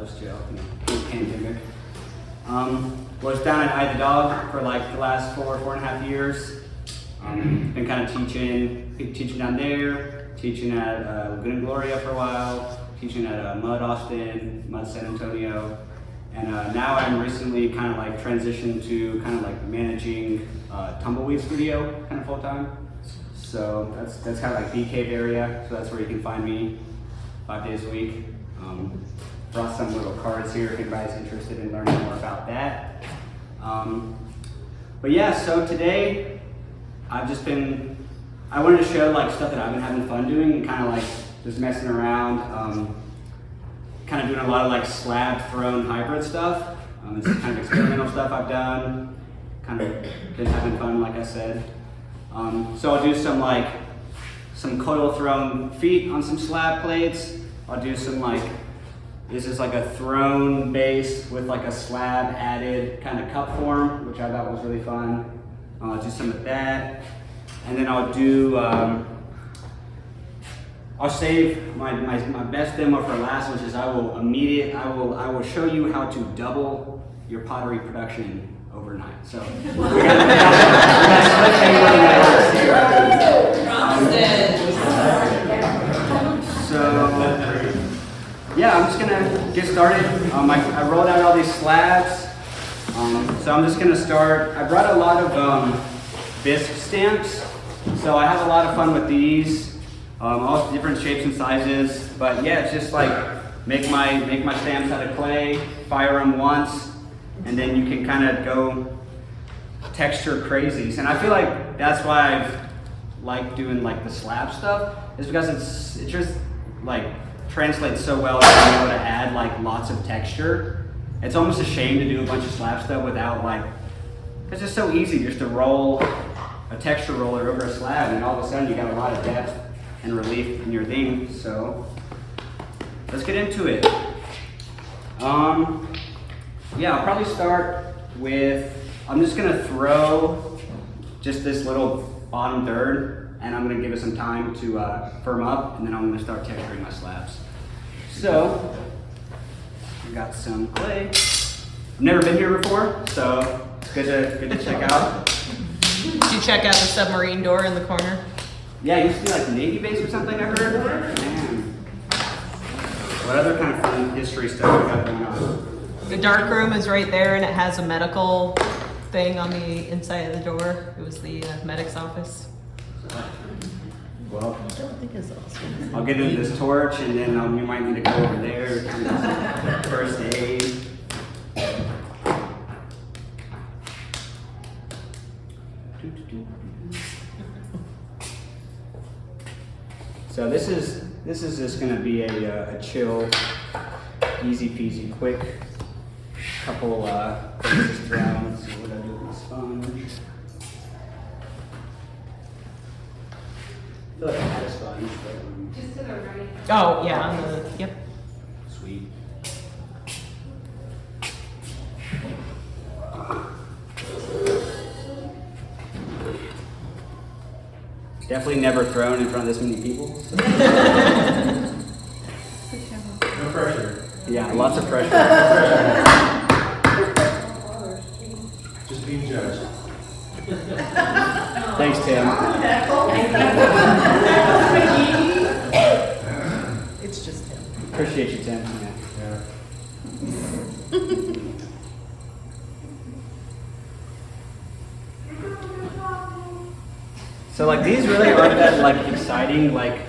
post-jail, pandemic. Was down at I the Dog for like the last 4.5 years. Been kind of teaching down there, teaching at Laguna Gloria for a while, teaching at Mud Austin, Mud San Antonio, and now I'm recently kind of like transitioned to kind of like managing Tumbleweed studio kind of full time. So that's kind of like B.F.A area, so that's where you can find me 5 days a week. Brought some little cards here if anybody's interested in learning more about that. But yeah, so today I wanted to show like stuff that I've been having fun doing and kind of like just messing around, kind of doing a lot of like slab thrown hybrid stuff. It's kind of experimental stuff I've done, kind of been having fun like I said. So I'll do some coil thrown feet on some slab plates. I'll do some this is like a thrown base with like a slab added kind of cup form, which I thought was really fun. I'll do some of that. And then I'll do, I'll save my best demo for last, which is I will show you how to double your pottery production overnight. So yeah, I'm just gonna get started. I rolled out all these slabs. So I'm just gonna start. I brought a lot of bisque stamps. So I have a lot of fun with these, all different shapes and sizes. But yeah, it's just like make my stamps out of clay, fire them once, and then you can kind of go texture crazies. And I feel like that's why I've liked doing like the slab stuff, is because it just like translates so well to being able to add like lots of texture. It's almost a shame to do a bunch of slab stuff without it's just so easy just to roll a texture roller over a slab and all of a sudden you got a lot of depth and relief in your thing. So let's get into it. Yeah, I'll probably start with, I'm just gonna throw just this little bottom third and I'm gonna give it some time to firm up, and then I'm gonna start texturing my slabs. So, I got some clay. I've never been here before, so it's good to check out. Did you check out the submarine door in the corner? Yeah, it used to be like Navy base or something, I heard. Man. What other kind of fun history stuff we got going on? The dark room is right there, and it has a medical thing on the inside of the door. It was the medic's office. Well, I'll get into this torch, and then you might need to go over there. First aid. So this is just going to be a chill, easy peasy, quick couple things thrown. Let's see what I do with the sponge. I feel like I had a sponge, but just to the right. Oh yeah, on the yep. Sweet. Definitely never thrown in front of this many people. So. No pressure. Yeah, lots of pressure. Just being judged. Thanks, Tim. It's just him. Appreciate you, Tim. Yeah. So like these really aren't that like exciting. Like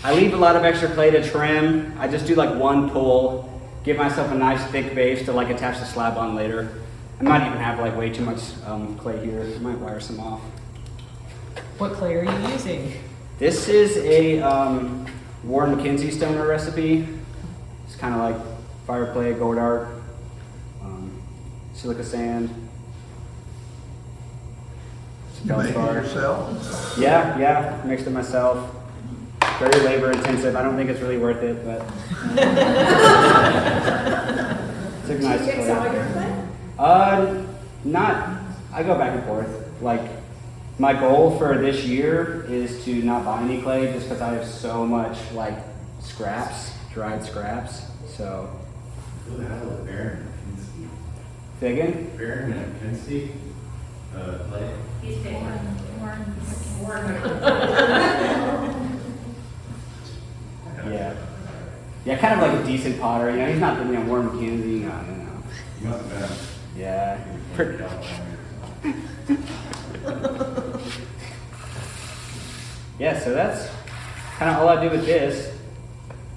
I leave a lot of extra clay to trim. I just do like one pull, give myself a nice thick base to like attach the slab on later. I might even have like way too much clay here. I might wire some off. What clay are you using? This is a Warren McKenzie stoner recipe. It's kind of like fire clay, gold art, silica sand. You make it yourself? Yeah, mixed it myself. Very labor intensive. I don't think it's really worth it, but it's a nice Get some of your clay? I go back and forth. Like, my goal for this year is to not buy any clay just because I have so much, like, scraps, dried scraps. So, Who the hell is Baron? Say again? Baron and Kinsey? Clay? He's big. Yeah. Yeah, kind of like a decent potter. You know, he's not, Warren McKenzie, you know. You must have been. Yeah. Pretty Yeah, so that's kind of all I do with this.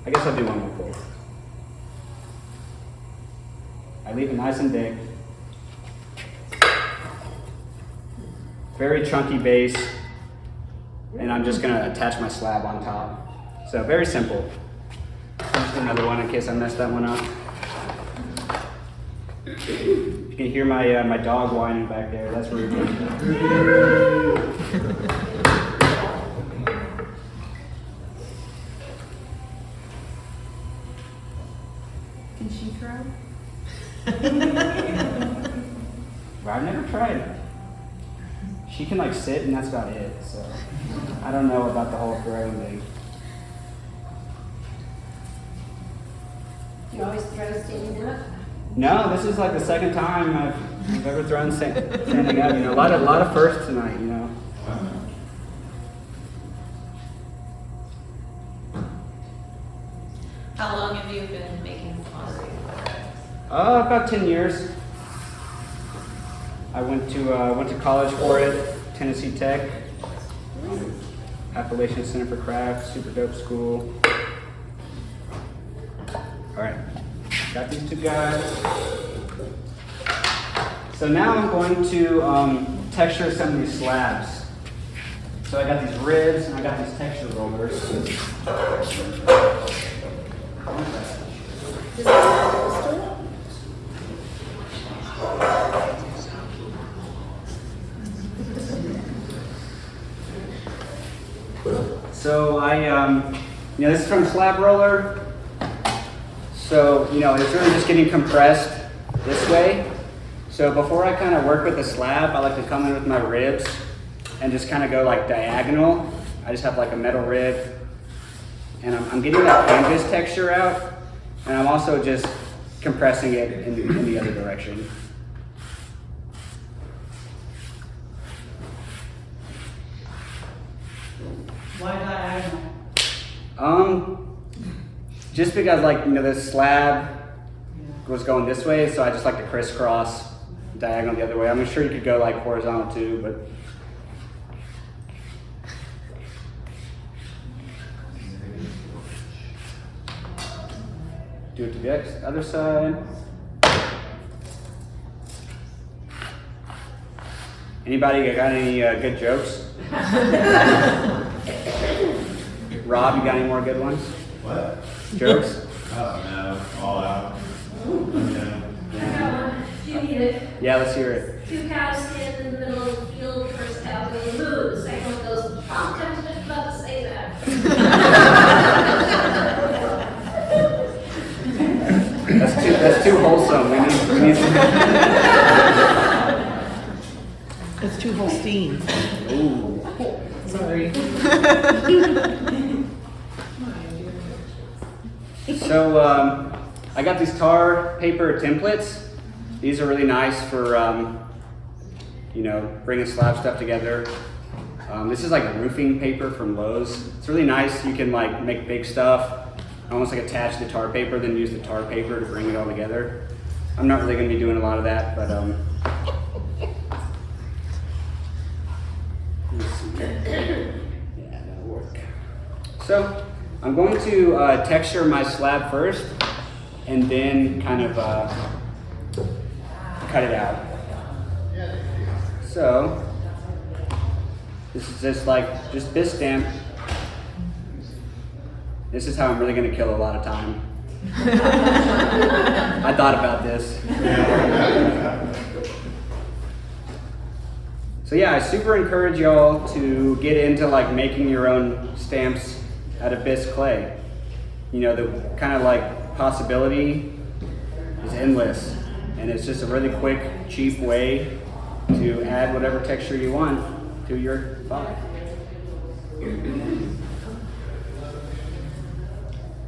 I guess I'll do one more quote. I leave it nice and big. Very chunky base. And I'm just gonna attach my slab on top. So very simple. Just another one in case I messed that one up. You can hear my dog whining back there. That's rude. Can she throw? Well, I've never tried it. She can like sit and that's about it. So I don't know about the whole throwing thing. You always throw standing up? No, this is like the second time I've ever thrown standing up. You know, a lot of firsts tonight. You know. How long have you been making pottery? About 10 years. I went to college for it, Tennessee Tech, Appalachian Center for Crafts, super dope school. All right, got these two guys. So now I'm going to texture some of these slabs. So I got these ribs and I got these texture rollers. So this is from slab roller. So, it's really just getting compressed this way. So before I kind of work with the slab, I like to come in with my ribs and just kind of go like diagonal. I just have like a metal rib and I'm getting that canvas texture out and I'm also just compressing it in the other direction. Why diagonal? Just because this slab was going this way, so I just like to crisscross diagonal the other way. I'm sure you could go like horizontal too, but. Do it to the other side. Anybody got any good jokes? Rob, you got any more good ones? What? Jokes? Oh no, all out. Do you need it? Yeah, let's hear it. Two cows stand in the middle of the field. First cow goes moo. The second one goes, I was just about to say that. That's too wholesome. We need some. It's too Holstein. Ooh. Sorry. So I got these tar paper templates. These are really nice for bringing slab stuff together. This is like a roofing paper from Lowe's. It's really nice. You can like make big stuff, almost like attach the tar paper, then use the tar paper to bring it all together. I'm not really going to be doing a lot of that, but let's see. Yeah, that'll work. So I'm going to texture my slab first, and then kind of cut it out. So this is just this stamp. This is how I'm really going to kill a lot of time. I thought about this. So yeah, I super encourage y'all to get into making your own stamps out of bisque clay. The kind of possibility is endless, and it's just a really quick, cheap way to add whatever texture you want to your file.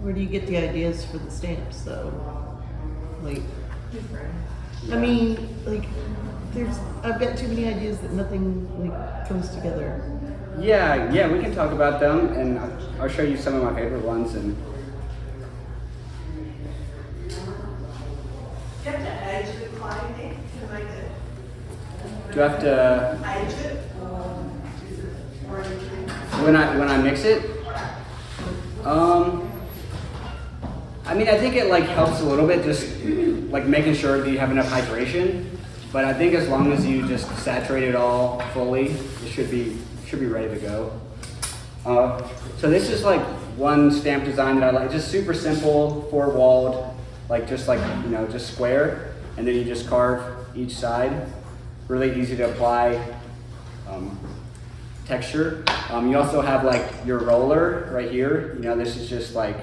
Where do you get the ideas for the stamps, though? I mean, like, I've got too many ideas that nothing like comes together. Yeah, we can talk about them, and I'll show you some of my favorite ones. And You have to edge the clay, Nick, to make it. do I have to Edge it. when I mix it? I mean, I think it like helps a little bit, just like making sure that you have enough hydration. But I think as long as you just saturate it all fully, it should be ready to go. So this is like one stamp design that I like, just super simple, four-walled, like just square, and then you just carve each side. Really easy to apply texture. You also have like your roller right here. This is just like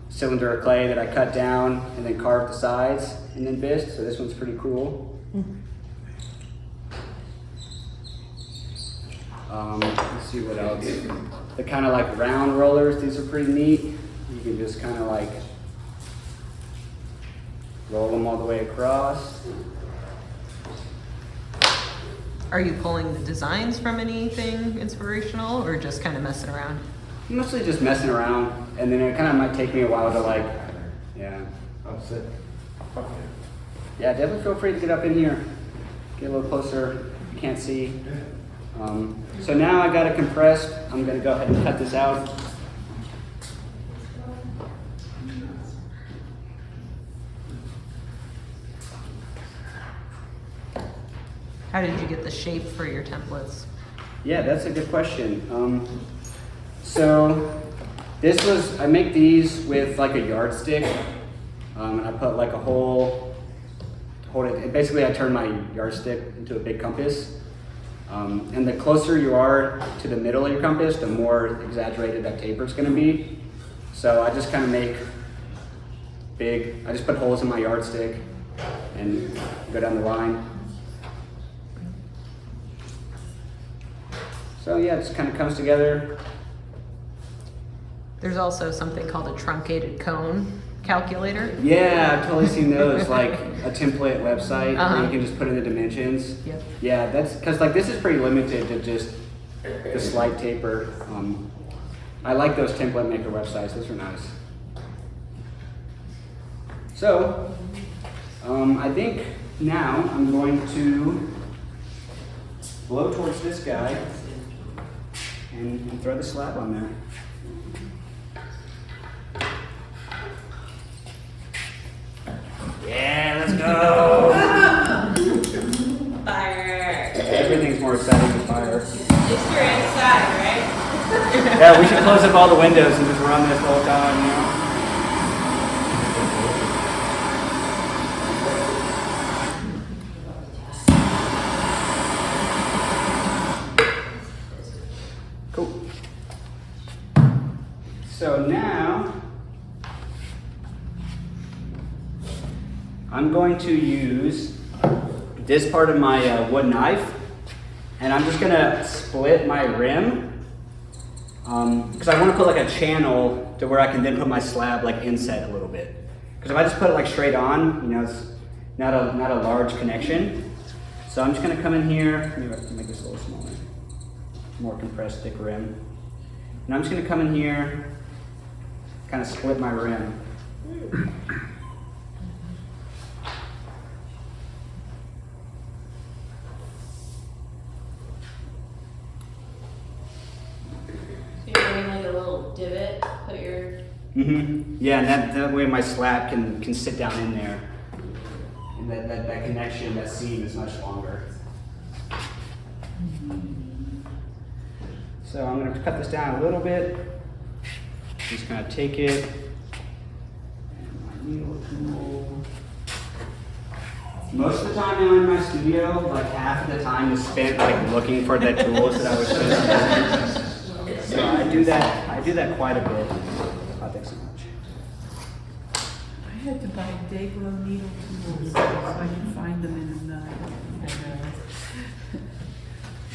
cylinder of clay that I cut down and then carved the sides and then bisque. So this one's pretty cool. Let's see what else. The kind of like round rollers, these are pretty neat. You can just kind of like roll them all the way across. Are you pulling the designs from anything inspirational or just kind of messing around? Mostly just messing around, and then it kind of might take me a while to like, yeah. Yeah, definitely feel free to get up in here, get a little closer. You can't see. So now I got it compressed. I'm gonna go ahead and cut this out. How did you get the shape for your templates? Yeah, that's a good question. So I make these with like a yardstick, and I put like a hole to hold it. Basically, I turn my yardstick into a big compass. And the closer you are to the middle of your compass, the more exaggerated that taper is going to be. So I just kind of I just put holes in my yardstick and go down the line. So yeah, it just kind of comes together. There's also something called a truncated cone calculator. Yeah, I've totally seen those, like a template website where Uh-huh. you can just put in the dimensions. Yep. Yeah, that's because like this is pretty limited to just the slight taper. I like those template maker websites; those are nice. So, I think now I'm going to blow towards this guy and throw the slab on there. Yeah, let's go! Fire. Everything's more exciting than fire. At least you're inside, right? Yeah, we should close up all the windows and just run this the whole time, Cool. So now, I'm going to use this part of my wood knife, and I'm just gonna split my rim, because I want to put like a channel to where I can then put my slab like inset a little bit. Because if I just put it like straight on, it's not a large connection. So I'm just gonna come in here. Maybe I can make this a little smaller, more compressed, thick rim. And I'm just gonna come in here, kind of split my rim. So you're doing like a little divot, put your... Yeah, and that way my slab can sit down in there. And that connection, that seam is much longer. So I'm going to cut this down a little bit. Just kind of take it. And my needle tool. Most of the time now in my studio, like half of the time is spent like looking for the tools that I was supposed to use. So I do that quite a bit. Oh, thanks so much. I had to buy day-glow needle tools so I could find them in the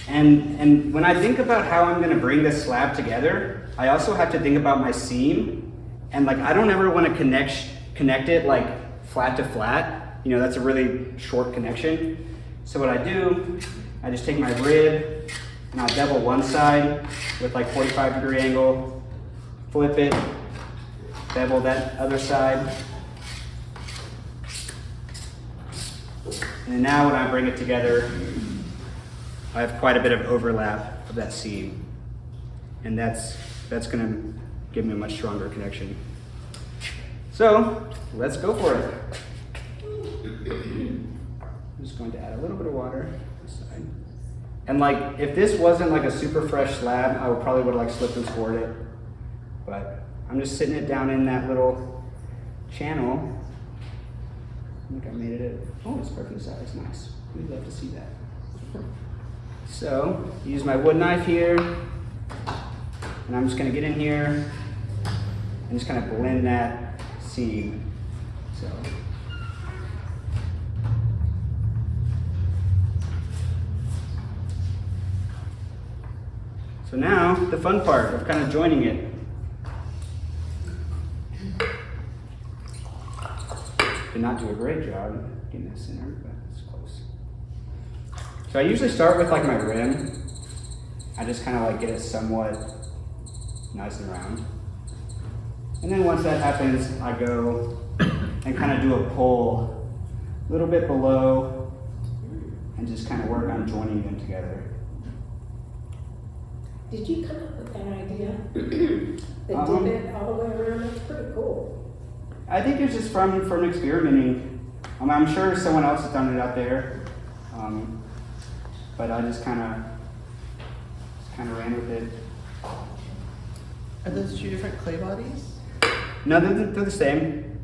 And when I think about how I'm going to bring this slab together, I also have to think about my seam. And like I don't ever want to connect it like flat to flat. that's a really short connection. So what I do, I just take my rib and I'll bevel one side with like 45-degree angle, flip it, bevel that other side. And now when I bring it together, I have quite a bit of overlap of that seam. And that's gonna give me a much stronger connection. So let's go for it. I'm just going to add a little bit of water this side. And like, if this wasn't like a super fresh slab, I would probably would have like slipped and scored it. But I'm just sitting it down in that little channel. I think I made it, oh, it's perfect size, nice. We'd love to see that. So, use my wood knife here, and I'm just gonna get in here and just kind of blend that seam. So now, the fun part of kind of joining it. Did not do a great job getting this centered, but it's close. So I usually start with like my rim. I just kind of like get it somewhat nice and round. And then once that happens, I go and kind of do a pull a little bit below and just kind of work on joining them together. Did you come up with that idea? The divot all the way around, that's pretty cool. I think it's just from experimenting. I'm sure someone else has done it out there, but I just kind of ran with it. Are those two different clay bodies? No, they're the same.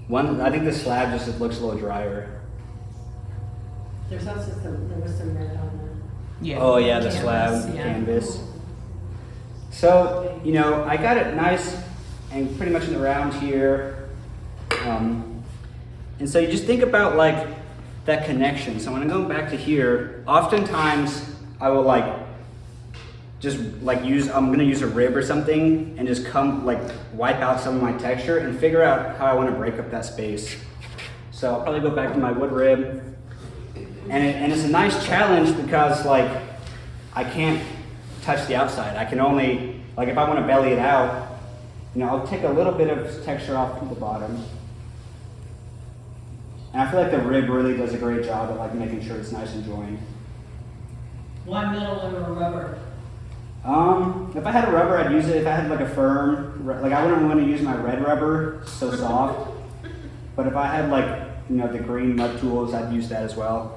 One, I think the slab just looks a little drier. There's also there was some red on there. Yeah. Oh yeah, the Canvas, slab yeah. canvas. So I got it nice and pretty much in the round here. And so you just think about like that connection. So when I'm going back to here, oftentimes I will like just like I'm gonna use a rib or something and just wipe out some of my texture and figure out how I want to break up that space. So I'll probably go back to my wood rib. And it's a nice challenge because like I can't touch the outside. I can only, like if I want to belly it out, I'll take a little bit of texture off to the bottom. And I feel like the rib really does a great job at like making sure it's nice and joined. Why metal over rubber? If I had a rubber, I'd use it. If I had like a firm, like I wouldn't want to use my red rubber, it's so soft. But if I had like, the green mud tools, I'd use that as well.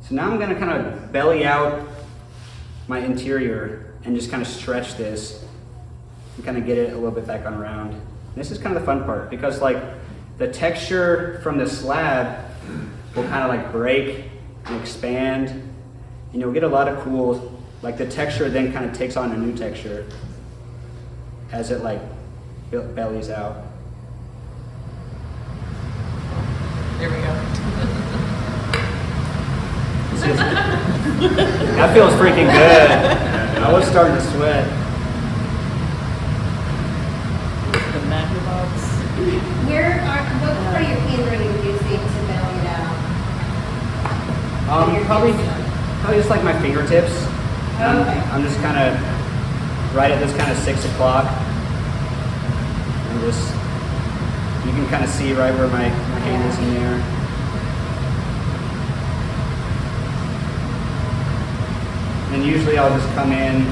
So now I'm gonna kind of belly out my interior and just kind of stretch this and kind of get it a little bit back on round. And this is kind of the fun part because like the texture from the slab will kind of like break and expand. We'll get a lot of cool, like the texture then kind of takes on a new texture as it like bellies out. There we go. That feels freaking good. I was starting to sweat. The magna box. What part of your hand are you using to belly it out? Probably just like my fingertips. Okay. I'm just kind of right at this kind of 6 o'clock. And just, you can kind of see right where my hand is in there. And usually I'll just come in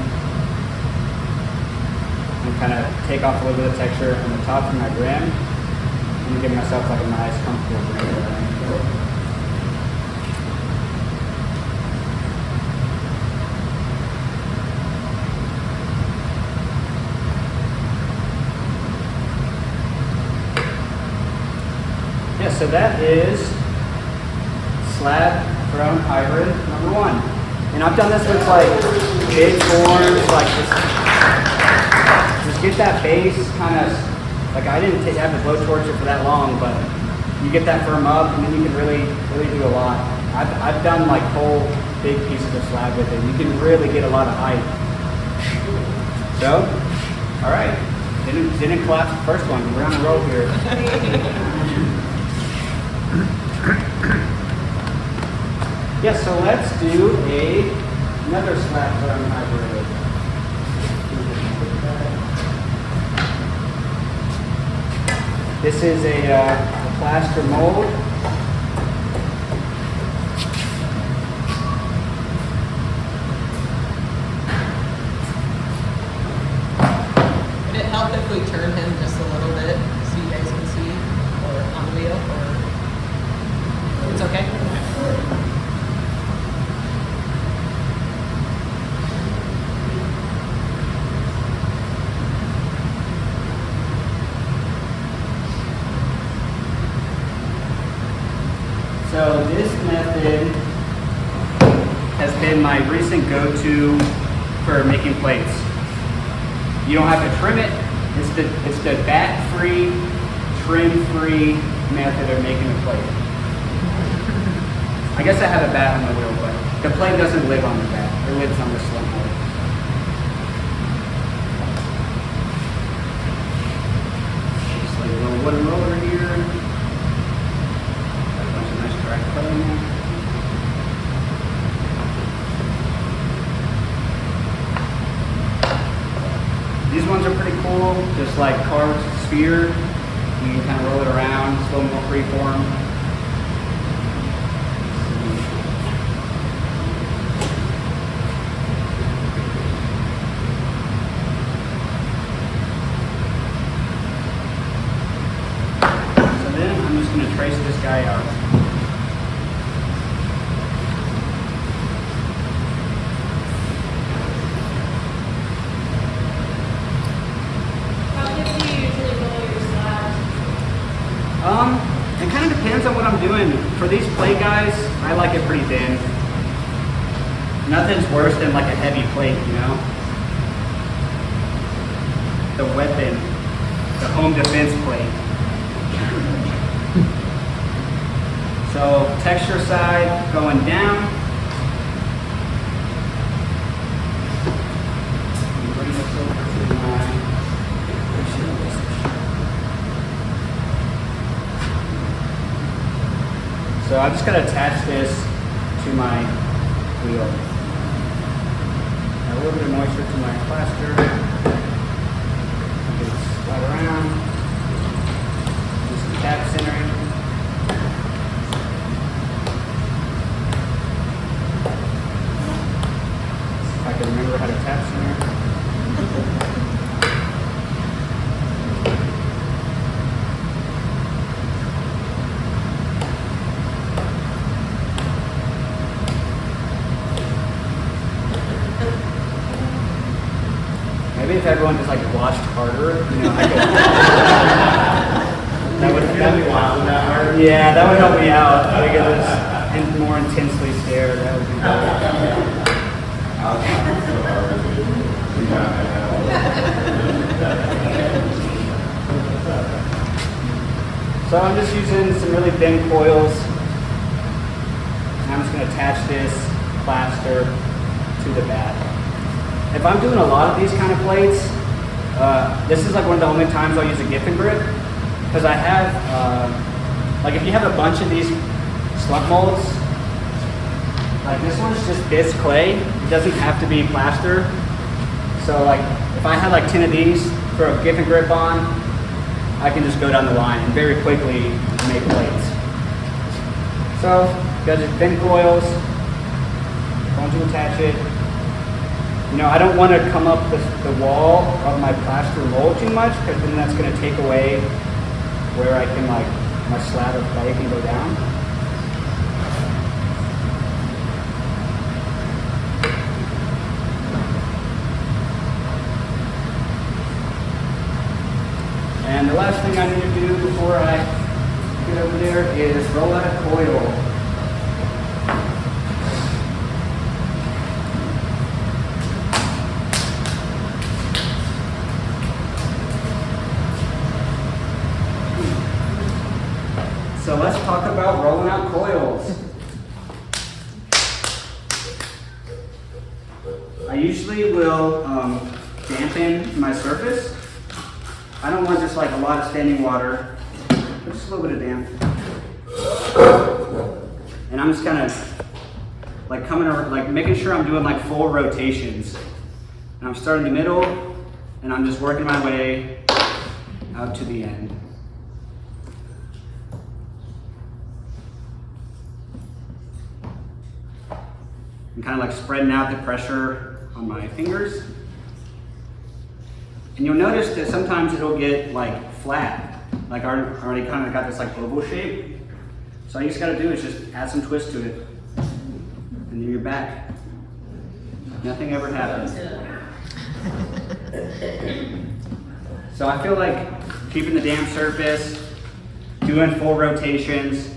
and kind of take off a little bit of texture from the top of my rim and give myself like a nice, comfortable rim. Yeah, so that is slab throne hybrid number 1. And I've done this with like big forms, like just get that base kind of, like I didn't have to blowtorch it for that long, but you get that firm up and then you can really do a lot. I've done like whole big pieces of slab with it. You can really get a lot of height. So, all right. Didn't collapse the first one. We're on a roll here. Yeah, so let's do another slab from hybrid. This is a plaster mold. Would it help if we turn him just a little bit so you guys can see, or on the wheel, or it's okay? So this method has been my recent go-to for making plates. You don't have to trim it. It's the bat-free, trim-free method of making a plate. I guess I have a bat on the wheel, but the plate doesn't live on the bat. It lives on the slump mold. Just like a little wooden roller here. Got a bunch of nice dry clay in there. These ones are pretty cool, just like carved sphere. You can kind of roll it around, it's a little more free form. So then I'm just going to trace this guy out. It kind of depends on what I'm doing. For these plate guys, I like it pretty thin. Nothing's worse than like a heavy plate, you know? The weapon, the home defense plate. So texture side going down. Bring this over to my So I'm just going to attach this to my wheel. Add a little bit of moisture to my plaster. Get it slide around. Do some tap centering. If I can remember how to tap center. Maybe if everyone just like washed harder, you know, I could. that would yeah, that would help me out. I could just more intensely stare. That would be good. So I'm just using some really thin coils. And I'm just going to attach this plaster to the bat. If I'm doing a lot of these kind of plates, this is like one of the only times I'll use a gift and grip, because I have, like if you have a bunch of these slump molds, like this one's just bits clay, it doesn't have to be plaster. So like if I had like 10 of these, throw a gift and grip on, I can just go down the line and very quickly make plates. So, got just thin coils, going to attach it. You know, I don't want to come up the wall of my plaster mold too much, because then that's going to take away where I can, like, my slab of clay can go down. And the last thing I need to do before I get over there is roll out a coil. So let's talk about rolling out coils. I usually will dampen my surface. I don't want just like a lot of standing water, but just a little bit of damp. And I'm just kind of like coming around, like making sure I'm doing like full rotations. And I'm starting in the middle, and I'm just working my way out to the end. I'm kind of like spreading out the pressure on my fingers. And you'll notice that sometimes it'll get like flat. Like I already kind of got this like oval shape. So all you just gotta do is just add some twist to it. And then you're back. Nothing ever happens. So I feel like keeping the damp surface, doing full rotations,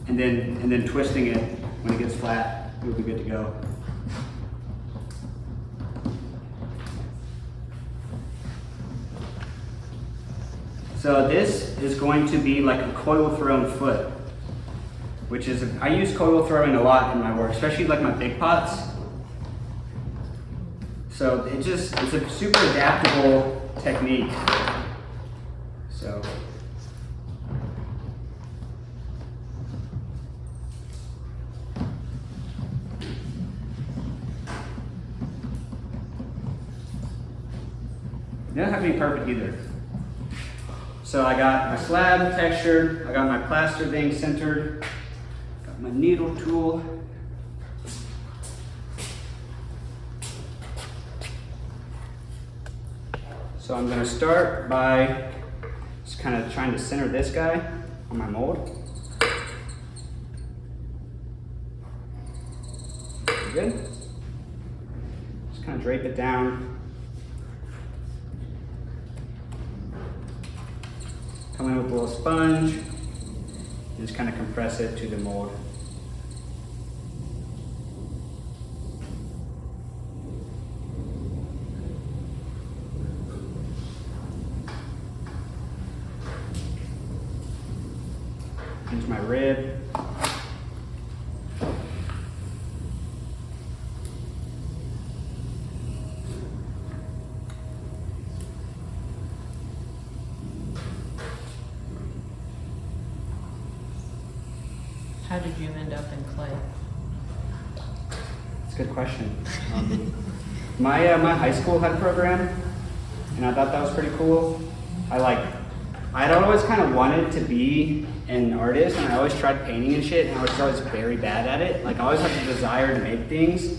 and then twisting it when it gets flat, you'll be good to go. So this is going to be like a coil thrown foot, which is, I use coil throwing a lot in my work, especially like my big pots. So it's a super adaptable technique. So. They don't have to be perfect either. So I got my slab textured, I got my plaster thing centered, got my needle tool. So I'm going to start by just kind of trying to center this guy on my mold. Good. Just kind of drape it down. Come in with a little sponge and just kind of compress it to the mold. Into my rib. How did you end up in clay? That's a good question. My high school had a program, and I thought that was pretty cool. I'd always kind of wanted to be an artist, and I always tried painting and shit, and I was always very bad at it. Like I always had the desire to make things,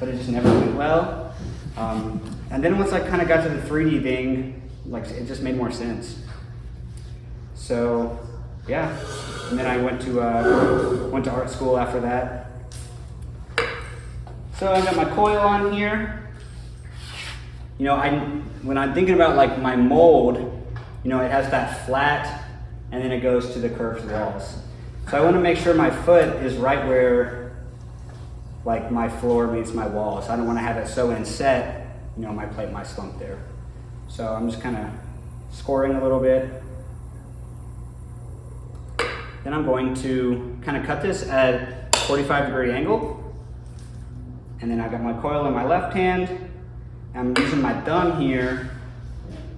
but it just never went well. And then once I kind of got to the 3D thing, like it just made more sense. So yeah, and then I went to art school after that. So I got my coil on here. You know, when I'm thinking about like my mold, you know, it has that flat, and then it goes to the curved walls. So I want to make sure my foot is right where like my floor meets my wall. So I don't want to have it so inset, you know, my plate might slump there. So I'm just kind of scoring a little bit. Then I'm going to kind of cut this at 45-degree angle. And then I've got my coil in my left hand. I'm using my thumb here,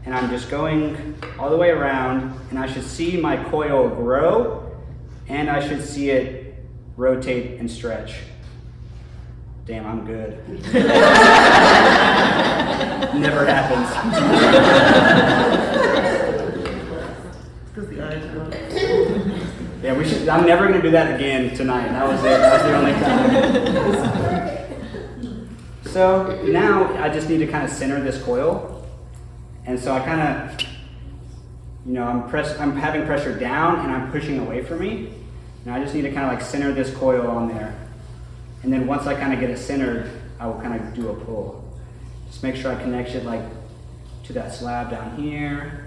and I'm just going all the way around, and I should see my coil grow, and I should see it rotate and stretch. Damn, I'm good. Never happens. Because the eyes are on. Yeah, I'm never gonna do that again tonight. That was it, that was the only time. So now I just need to kind of center this coil. And so I kind of, you know, I'm having pressure down and I'm pushing away from me. And I just need to kind of like center this coil on there. And then once I kind of get it centered, I will kind of do a pull. Just make sure I connect it like to that slab down here.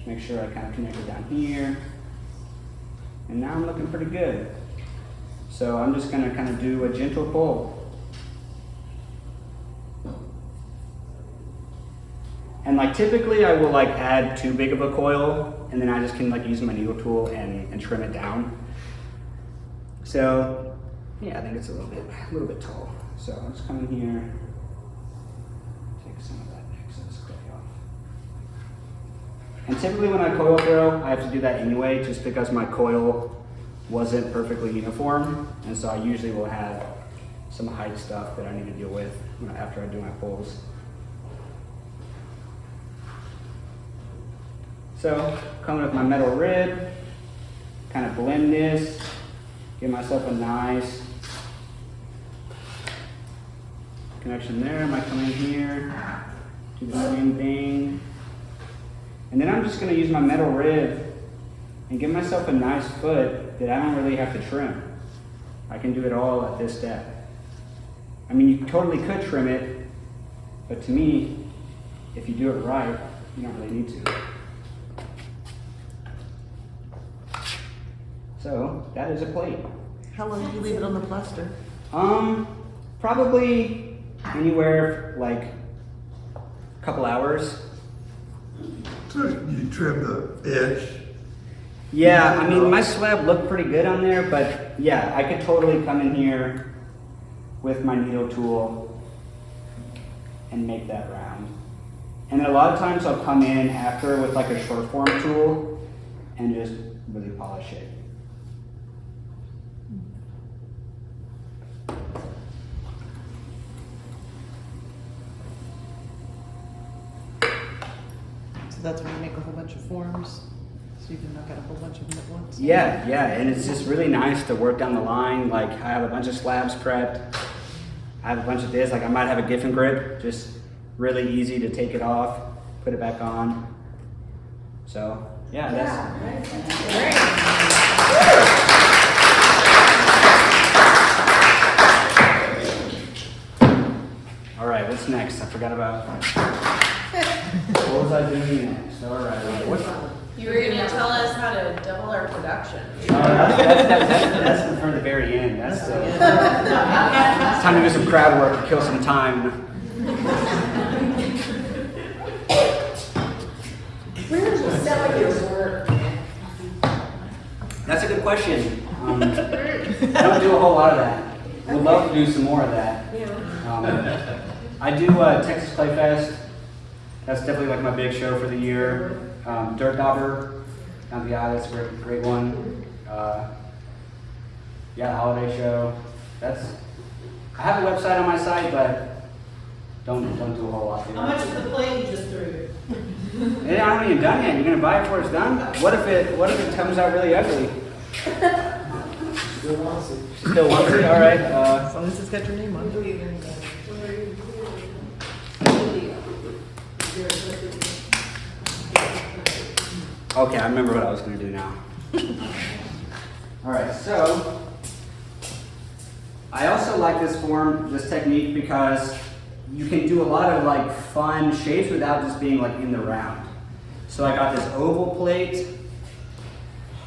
Make sure I kind of connect it down here. And now I'm looking pretty good. So I'm just gonna kind of do a gentle pull. And like typically I will like add too big of a coil, and then I just can like use my needle tool and trim it down. So yeah, I think it's a little bit tall. So I'll just come in here, take some of that excess coil. And typically when I coil throw, I have to do that anyway, just because my coil wasn't perfectly uniform. And so I usually will have some height stuff that I need to deal with after I do my pulls. So coming with my metal rib, kind of blend this, give myself a nice connection there. I might come in here, do the same thing. And then I'm just gonna use my metal rib and give myself a nice foot that I don't really have to trim. I can do it all at this step. I mean, you totally could trim it, but to me, if you do it right, you don't really need to. So that is a plate. How long do you leave it on the plaster? Probably anywhere like a couple hours. So you trim the edge. Yeah, I mean, my slab looked pretty good on there, but yeah, I could totally come in here with my needle tool and make that round. And then a lot of times I'll come in after with like a short form tool and just really polish it. So that's when you make a whole bunch of forms, so you can knock out a whole bunch of them at once. Yeah, and it's just really nice to work down the line. Like I have a bunch of slabs prepped. I have a bunch of this, like I might have a Giffen grip, just really easy to take it off, put it back on. So, yeah, that's all right, what's next? I forgot about, what was I doing next? All right, what's, You were gonna tell us how to double our production. that's for the very end. That's it's time to do some crowd work to kill some time. Where do you sell your work? That's a good question. I don't do a whole lot of that. Would love to do some more of that. I do Texas Clay Fest. That's definitely like my big show for the year. Dirt Dauber, down the aisle, that's a great one. Yeah, the holiday show. I have a website on my site, but don't do a whole lot there. How much of the plate you just threw? It hasn't even done yet. You're gonna buy it before it's done? What if it comes out really ugly? Still wants it. All right. As long as it's got your name on it. Okay, I remember what I was going to do now. All right, so I also like this technique because you can do a lot of like fun shapes without just being like in the round. So I got this oval plate.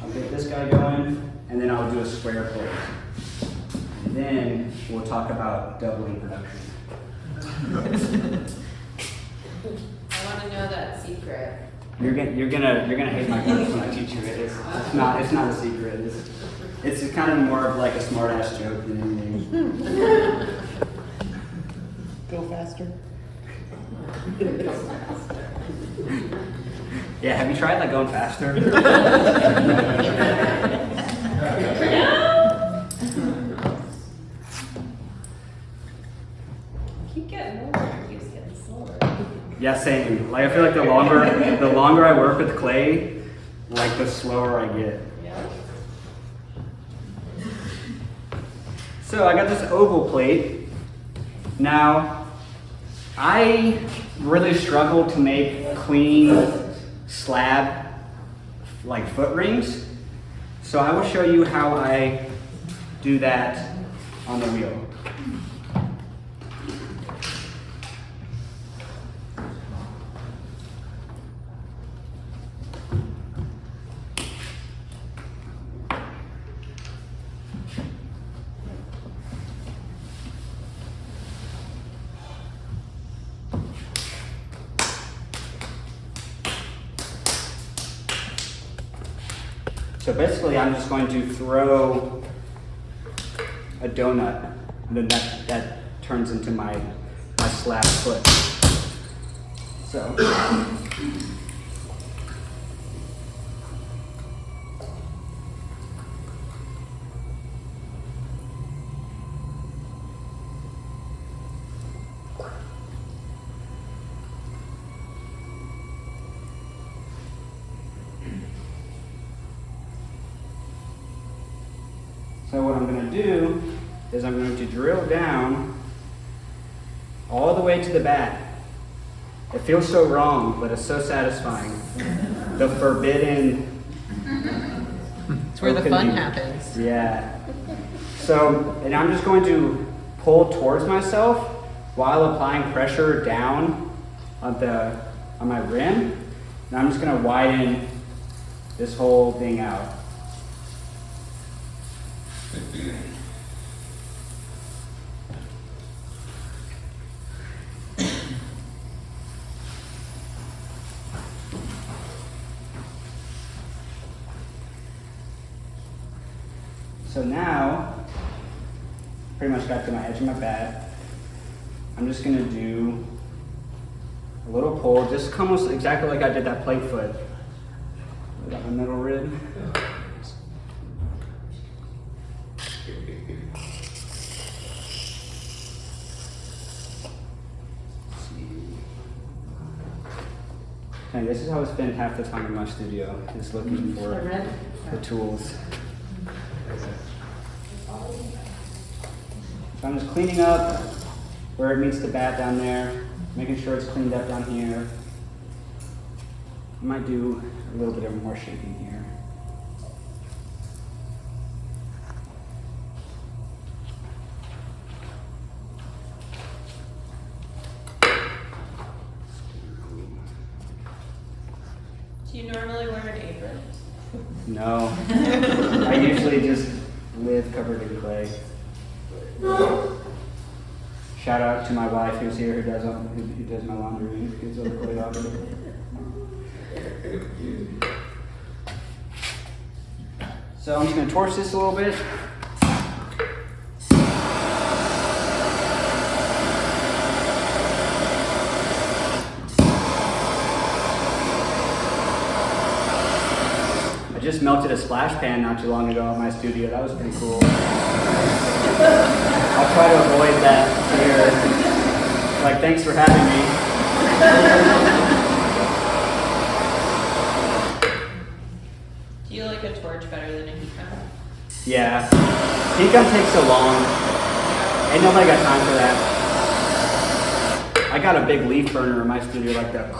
I'll get this guy going, and then I'll do a square plate. And then we'll talk about doubling production. I want to know that secret. You're gonna hate my guts when I teach you it. It's not a secret. It's kind of more of like a smart ass joke than anything. Go faster. Yeah, have you tried like going faster? Keep getting older, keeps getting slower. Yeah, same. Like I feel like the longer I work with clay, like the slower I get. Yeah. So I got this oval plate. Now, I really struggle to make clean slab like foot rings. So I will show you how I do that on the wheel. So basically I'm just going to throw a donut, and then that turns into my slab foot. So So what I'm going to do is I'm going to drill down all the way to the bat. It feels so wrong, but it's so satisfying. The forbidden. It's where the fun happens. Yeah. So, and I'm just going to pull towards myself while applying pressure down on my rim. And I'm just going to widen this whole thing out. So now, pretty much got to my edge of my bat. I'm just gonna do a little pull, just almost exactly like I did that plate foot. Got my middle rib. And this is how I spend half the time in my studio, just looking for the tools. So I'm just cleaning up where it meets the bat down there, making sure it's cleaned up down here. I might do a little bit of more shaping here. Do you normally wear an apron? No, I usually just live covered in clay. Shout out to my wife who's here, who does my laundry, who's a clay operator. So I'm just going to torch this a little bit. I just melted a splash pan not too long ago in my studio. That was pretty cool. I'll try to avoid that here. Like, thanks for having me. Do you like a torch better than a heat gun? Yeah. Heat gun takes so long. Ain't nobody got time for that. I got a big leaf burner in my studio like that.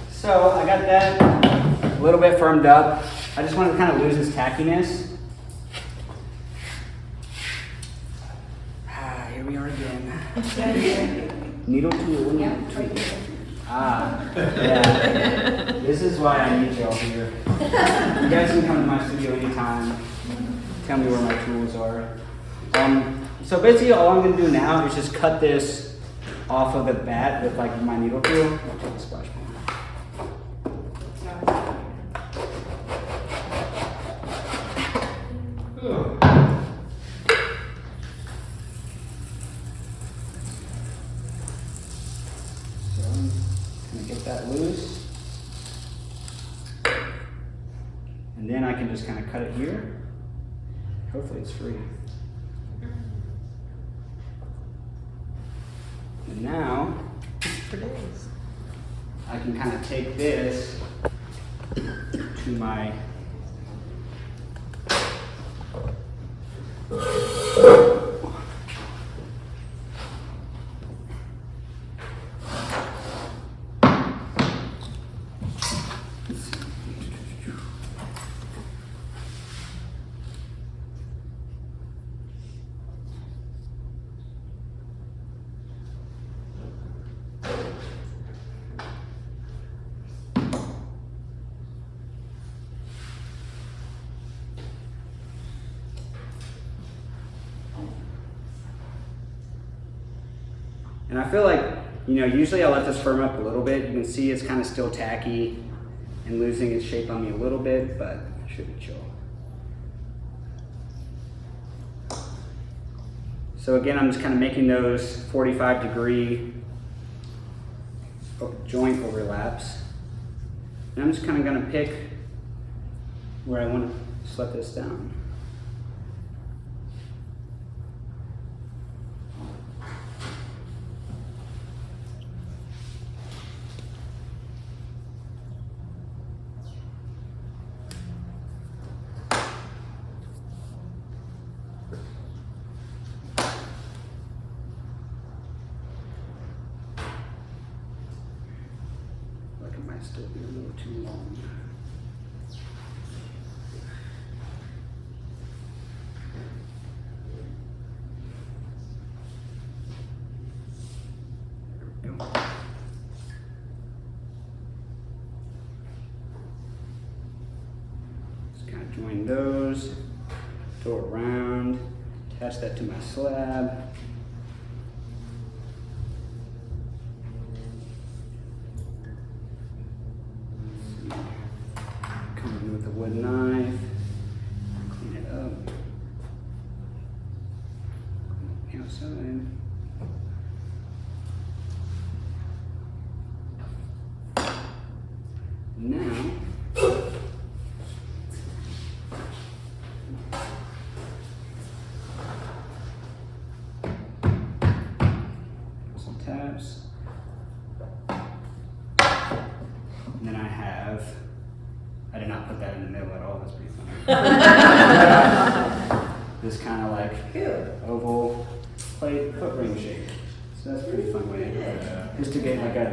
So I got that a little bit firmed up. I just wanted to kind of lose its tackiness. Here we are again. Needle tool, needle tool. Yeah. This is why I need y'all here. You guys can come to my studio anytime. Tell me where my tools are. So basically all I'm going to do now is just cut this off of the bat with like my needle tool. I'll take the splash pan. That loose, and then I can just kind of cut it here. Hopefully it's free. And now I can kind of take this to my And I feel like, usually I let this firm up a little bit. You can see it's kind of still tacky and losing its shape on me a little bit, but it should be chill. So again, I'm just kind of making those 45-degree joint overlaps. And I'm just kind of going to pick where I want to set this down. still be a little too long. There we go. Just kind of join those, go around, attach that to my slab. Come in with a wood knife, clean it up. Outside. Now, some tabs. And then I did not put that in the middle at all, that's pretty funny. This kind of like oval plate foot ring shape. So that's a pretty fun way just to get like a.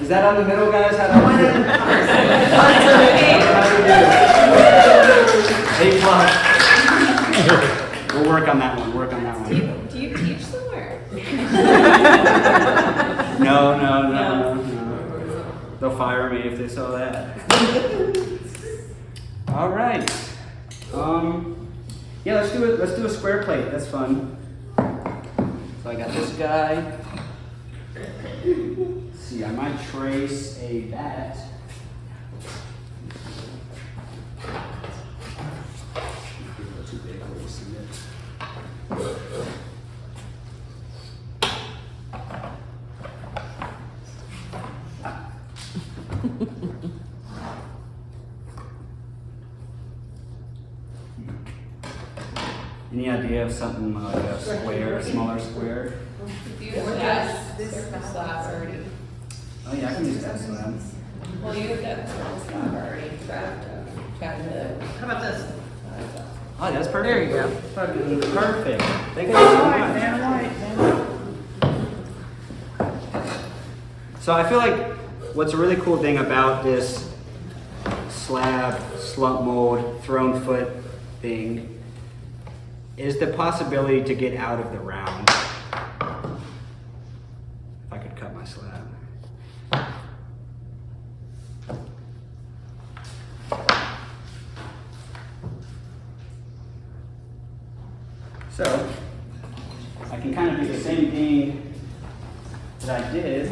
Is that on the middle, guys? How do A+. We'll work on that one. Work on that one. Do you teach somewhere? No. They'll fire me if they saw that. All right. Yeah, let's do it. Let's do a square plate. That's fun. So I got this guy. Let's see, I might trace a bat. Too big, we'll see it. Any idea of something like a square, a smaller square? You have this slab already. Oh yeah, I can use that slab. Well, you have that slab already. How about this? Oh, that's perfect. There you go. Fucking perfect. Thank you so much. So I feel like what's a really cool thing about this slab, slump mold, thrown foot thing is the possibility to get out of the round. If I could cut my slab. So, I can kind of do the same thing that I did.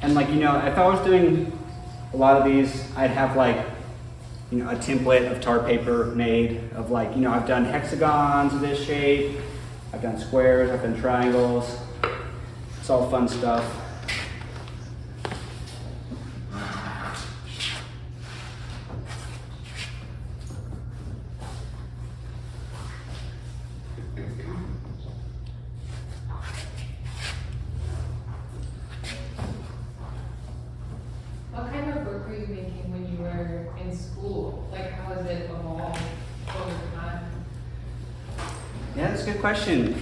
And like, you know, if I was doing a lot of these, I'd have like, you know, a template of tar paper made of like, you know, I've done hexagons of this shape, I've done squares, I've done triangles. It's all fun stuff. What kind of work were you making when you were in school? Like, how has it evolved over time? Yeah, that's a good question.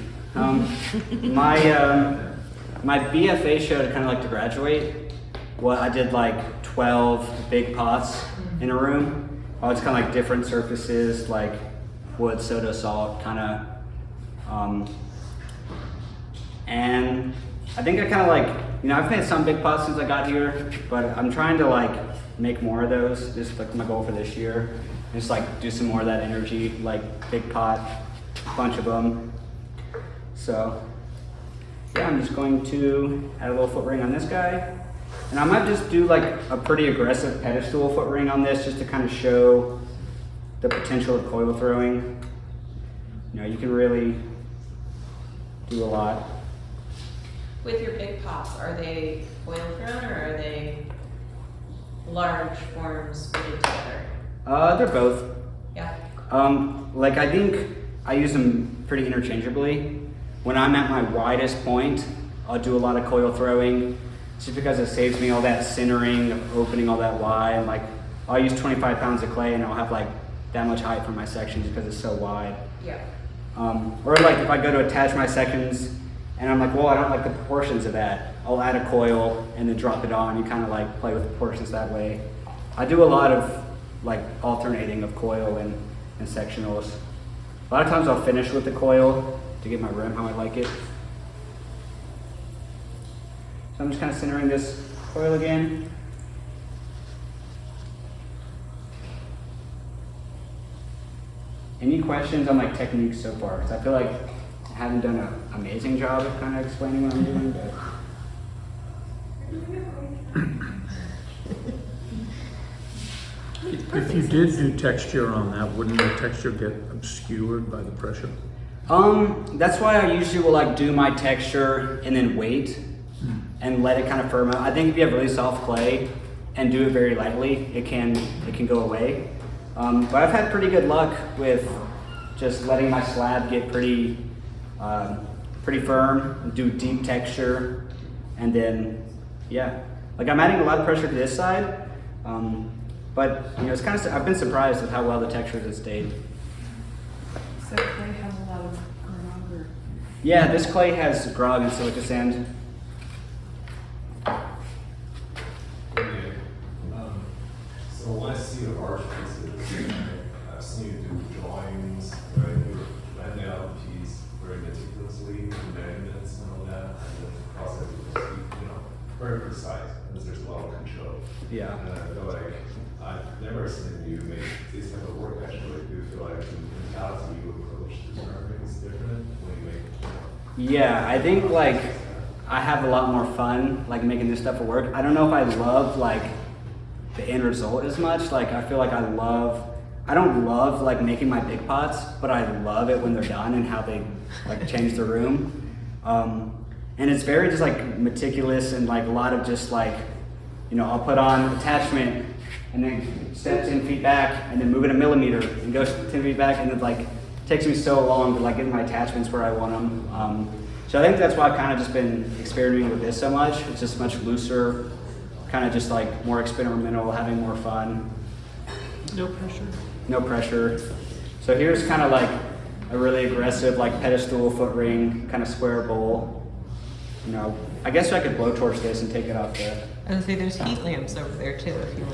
My B.F.A show to kind of like to graduate. Well, I did like 12 big pots in a room. Oh, it's kind of like different surfaces, like wood, soda, salt, kind of. And I think I kind of like, you know, I've made some big pots since I got here, but I'm trying to like make more of those. Just like my goal for this year. Just like do some more of that energy, like big pot, a bunch of them. So yeah, I'm just going to add a little foot ring on this guy. And I might just do like a pretty aggressive pedestal foot ring on this just to kind of show the potential of coil throwing. You know, you can really do a lot. With your big pots, are they coil thrown or are they large forms fitted together? They're both. Yeah. Like I think I use them pretty interchangeably. When I'm at my widest point, I'll do a lot of coil throwing just because it saves me all that centering of opening all that wide. And like I'll use 25 pounds of clay and I'll have like that much height for my sections because it's so wide. Yeah. Or like if I go to attach my sections and I'm like, well, I don't like the proportions of that, I'll add a coil and then drop it on. You kind of like play with the proportions that way. I do a lot of like alternating of coil and sectionals. A lot of times I'll finish with the coil to get my rim how I like it. So I'm just kind of centering this coil again. Any questions on like techniques so far? Because I feel like I haven't done an amazing job of kind of explaining what I'm doing, but. If you did do texture on that, wouldn't the texture get obscured by the pressure? That's why I usually will like do my texture and then wait and let it kind of firm up. I think if you have really soft clay and do it very lightly, it can go away. But I've had pretty good luck with just letting my slab get pretty firm, do deep texture, and then yeah, like I'm adding a lot of pressure to this side. But you know, it's kind of, I've been surprised with how well the textures have stayed. Does that clay have a lot of grog or? Yeah, this clay has grog and silica sand. So when I see the arch pieces, I've seen you do drawings, right? You're planning out the piece very meticulously, measurements and all that, and the process is, very precise, because there's a lot of control. Yeah. And I feel like I've never seen you make this type of work actually. Do you feel like the mentality you approach to certain things different when you make, Yeah, I think like I have a lot more fun like making this stuff work. I don't know if I love like the end result as much. Like I feel like I don't love like making my big pots, but I love it when they're done and how they like change the room. And it's very just like meticulous and like a lot of just like, you know, I'll put on attachment and then step 10 feet back and then move it a millimeter and go 10 feet back, and it like takes me so long to like get my attachments where I want them. So I think that's why I've kind of just been experimenting with this so much. It's just much looser, kind of just like more experimental, having more fun. No pressure. No pressure. So here's kind of like a really aggressive like pedestal, foot ring, kind of square bowl. You know, I guess I could blowtorch this and take it off the. I was gonna say there's heat lamps over there too if you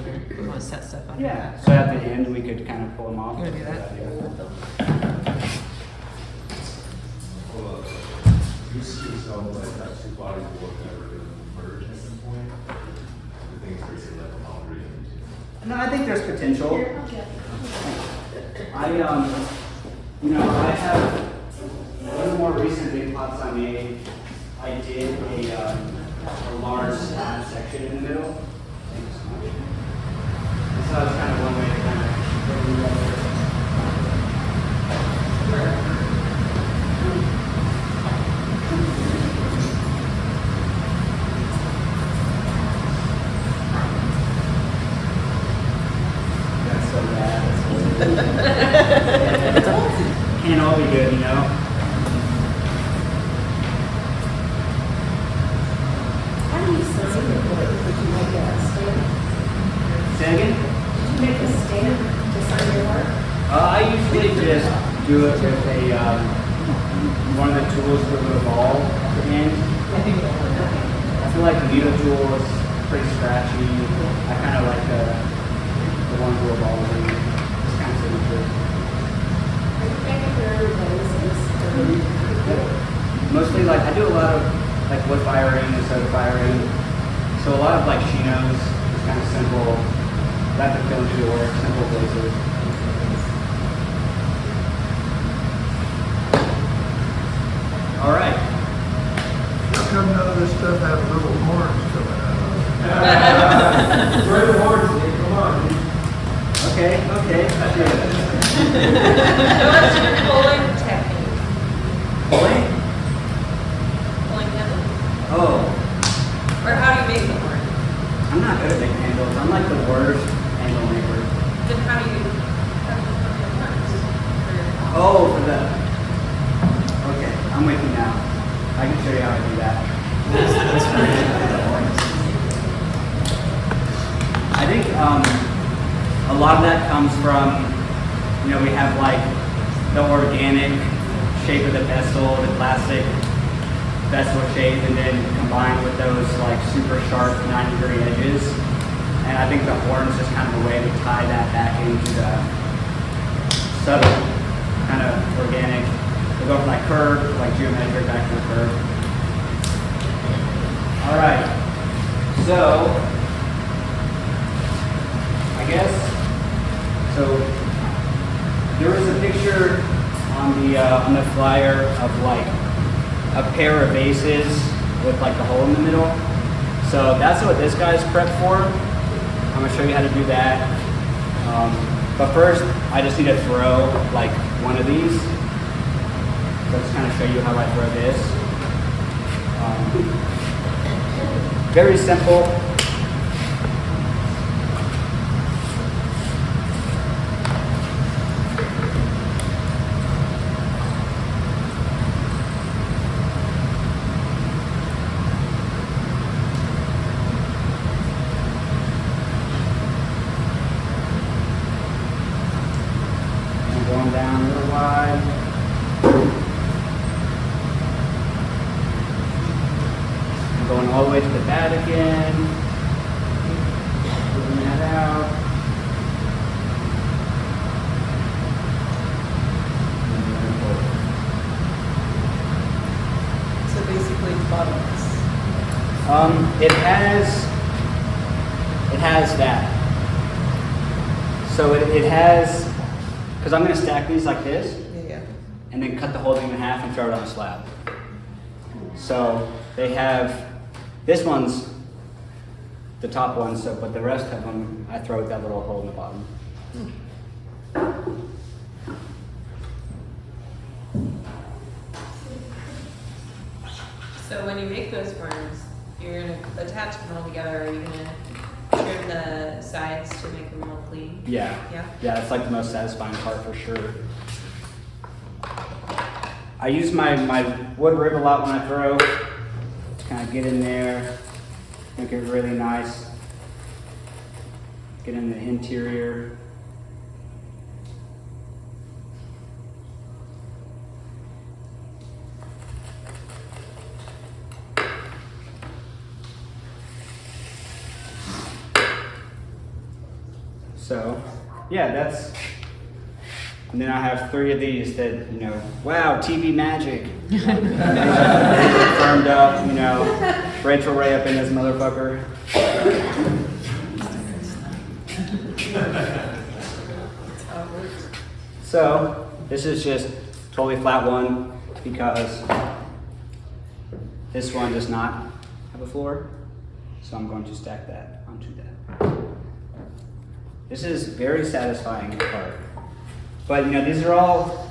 want to set stuff on. Yeah. So at the end we could kind of pull them off. You wanna do that? well, do you see yourself like that two bodies of work never really merge at some point? The things where you see like a boundary in between. No, I think there's potential. You know, I have one of the more recent big pots I made. I did a large slab section in the middle. Thank you so much. And so that was kind of one way to kind of put it together. That's so bad. Can't all be good, you know? How do you sign it? Did you make a stamp? Say again? Did you make a stamp to sign your work? I usually just do it with a one of the tools with a ball at the end. I feel like the needle tool is pretty scratchy. I kind of like the one with a ball. It's kind of symmetry. Are you making your own glazes? Mostly like I do a lot of like wood firing and soda firing. So a lot of like chinos is kind of simple. That's the kiln to work, simple glazes. All right. How come none of this stuff have little horns coming out of it? Where are the horns, Nick? Come on, dude. Okay, Okay, I do it. What's your pulling technique? Pulling? Pulling handle? Oh, Or how do you make the horn? I'm not good at making handles. I'm like the worst handle maker. Then how do you put your horns? Oh, for the. Okay, I'm with you now. I can show you how to do that. I think a lot of that comes from, we have like the organic shape of the vessel, the classic vessel shape, and then combined with those like super sharp 90-degree edges. And I think the horn is just kind of a way to tie that back into the subtle, kind of organic. We'll go from like curve, like geometric, back to the curve. All right, so I guess, so there was a picture on the flyer of like a pair of vases with like the hole in the middle. So that's what this guy's prepped for. I'm gonna show you how to do that. But first, I just need to throw like one of these. So let's kind of show you how I throw this. Very simple. And going down a little wide. Going all the way to the Vatican, moving that out. So basically bottomless. It has that. So it has, because I'm going to stack these like this, Yeah. and then cut the whole thing in half and throw it on a slab. So they have, this one's the top one, so but the rest of them I throw with that little hole in the bottom. So when you make those horns, you're gonna attach them all together. Are you gonna trim the sides to make them all clean? Yeah. Yeah? Yeah, it's like the most satisfying part for sure. I use my wood rib a lot when I throw. Kind of get in there, make it really nice. Get in the interior. So, yeah, that's, and then I have 3 of these that, wow, TV magic. Firmed up, Rachel Ray up in this motherfucker. So, this is just totally flat one because this one does not have a floor. So I'm going to stack that onto that. This is very satisfying part. But these are all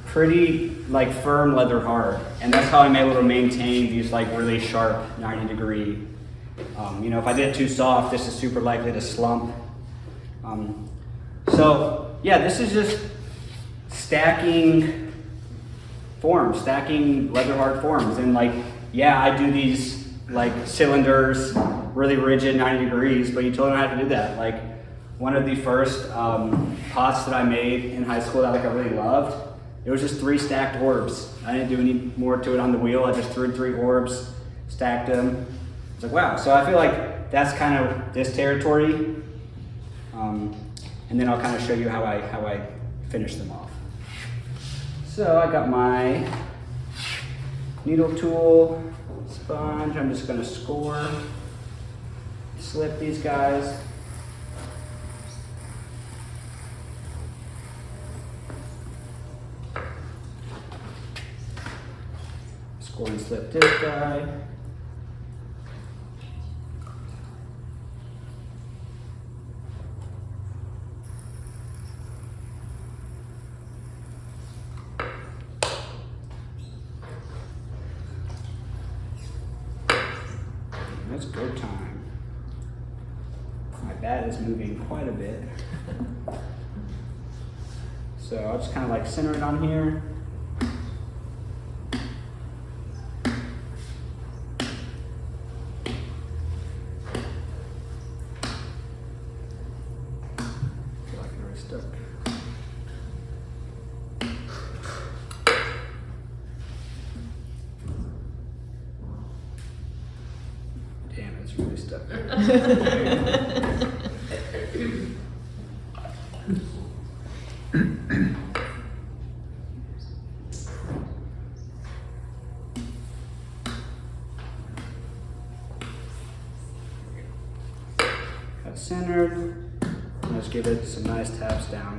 pretty like firm leather hard, and that's how I'm able to maintain these like really sharp 90-degree. If I did it too soft, this is super likely to slump. So yeah, this is just stacking forms, stacking leather hard forms, and like yeah, I do these like cylinders, really rigid 90 degrees, but you totally don't have to do that. Like one of the first pots that I made in high school that I really loved, it was just 3 stacked orbs. I didn't do any more to it on the wheel. I just threw 3 orbs, stacked them. I was like, wow. So I feel like that's kind of this territory. And then I'll kind of show you how I finish them off. So I got my needle tool, sponge. I'm just going to score, slip these guys. Score and slip this guy. it's go time. My bat is moving quite a bit. So I'll just kind of like center it on here. Feel like I'm already stuck. Damn, it's really stuck. Got centered. Let's give it some nice taps down.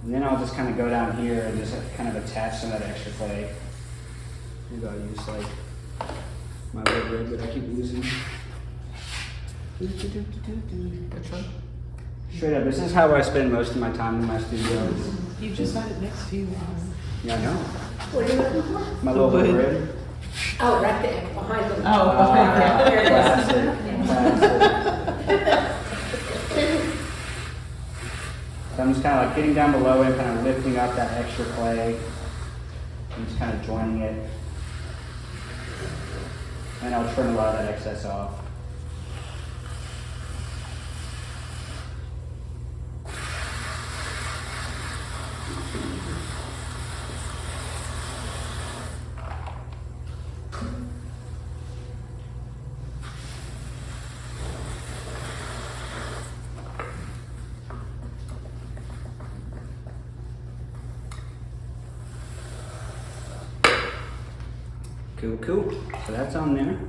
And then I'll just kind of go down here and just kind of attach some of that extra clay. Maybe I'll use like my wood rig that I keep using. Which one? Straight up, this is how I spend most of my time in my studio. You just had it next to you. Yeah, I know. What are you looking for? My little wood rig. Oh, right there, behind them. Oh, yeah. There it is. Classic. So I'm just kind of like getting down below it, kind of lifting up that extra clay. I'm just kind of joining it. And I'll trim a lot of that excess off. Cool, cool. So that's on there.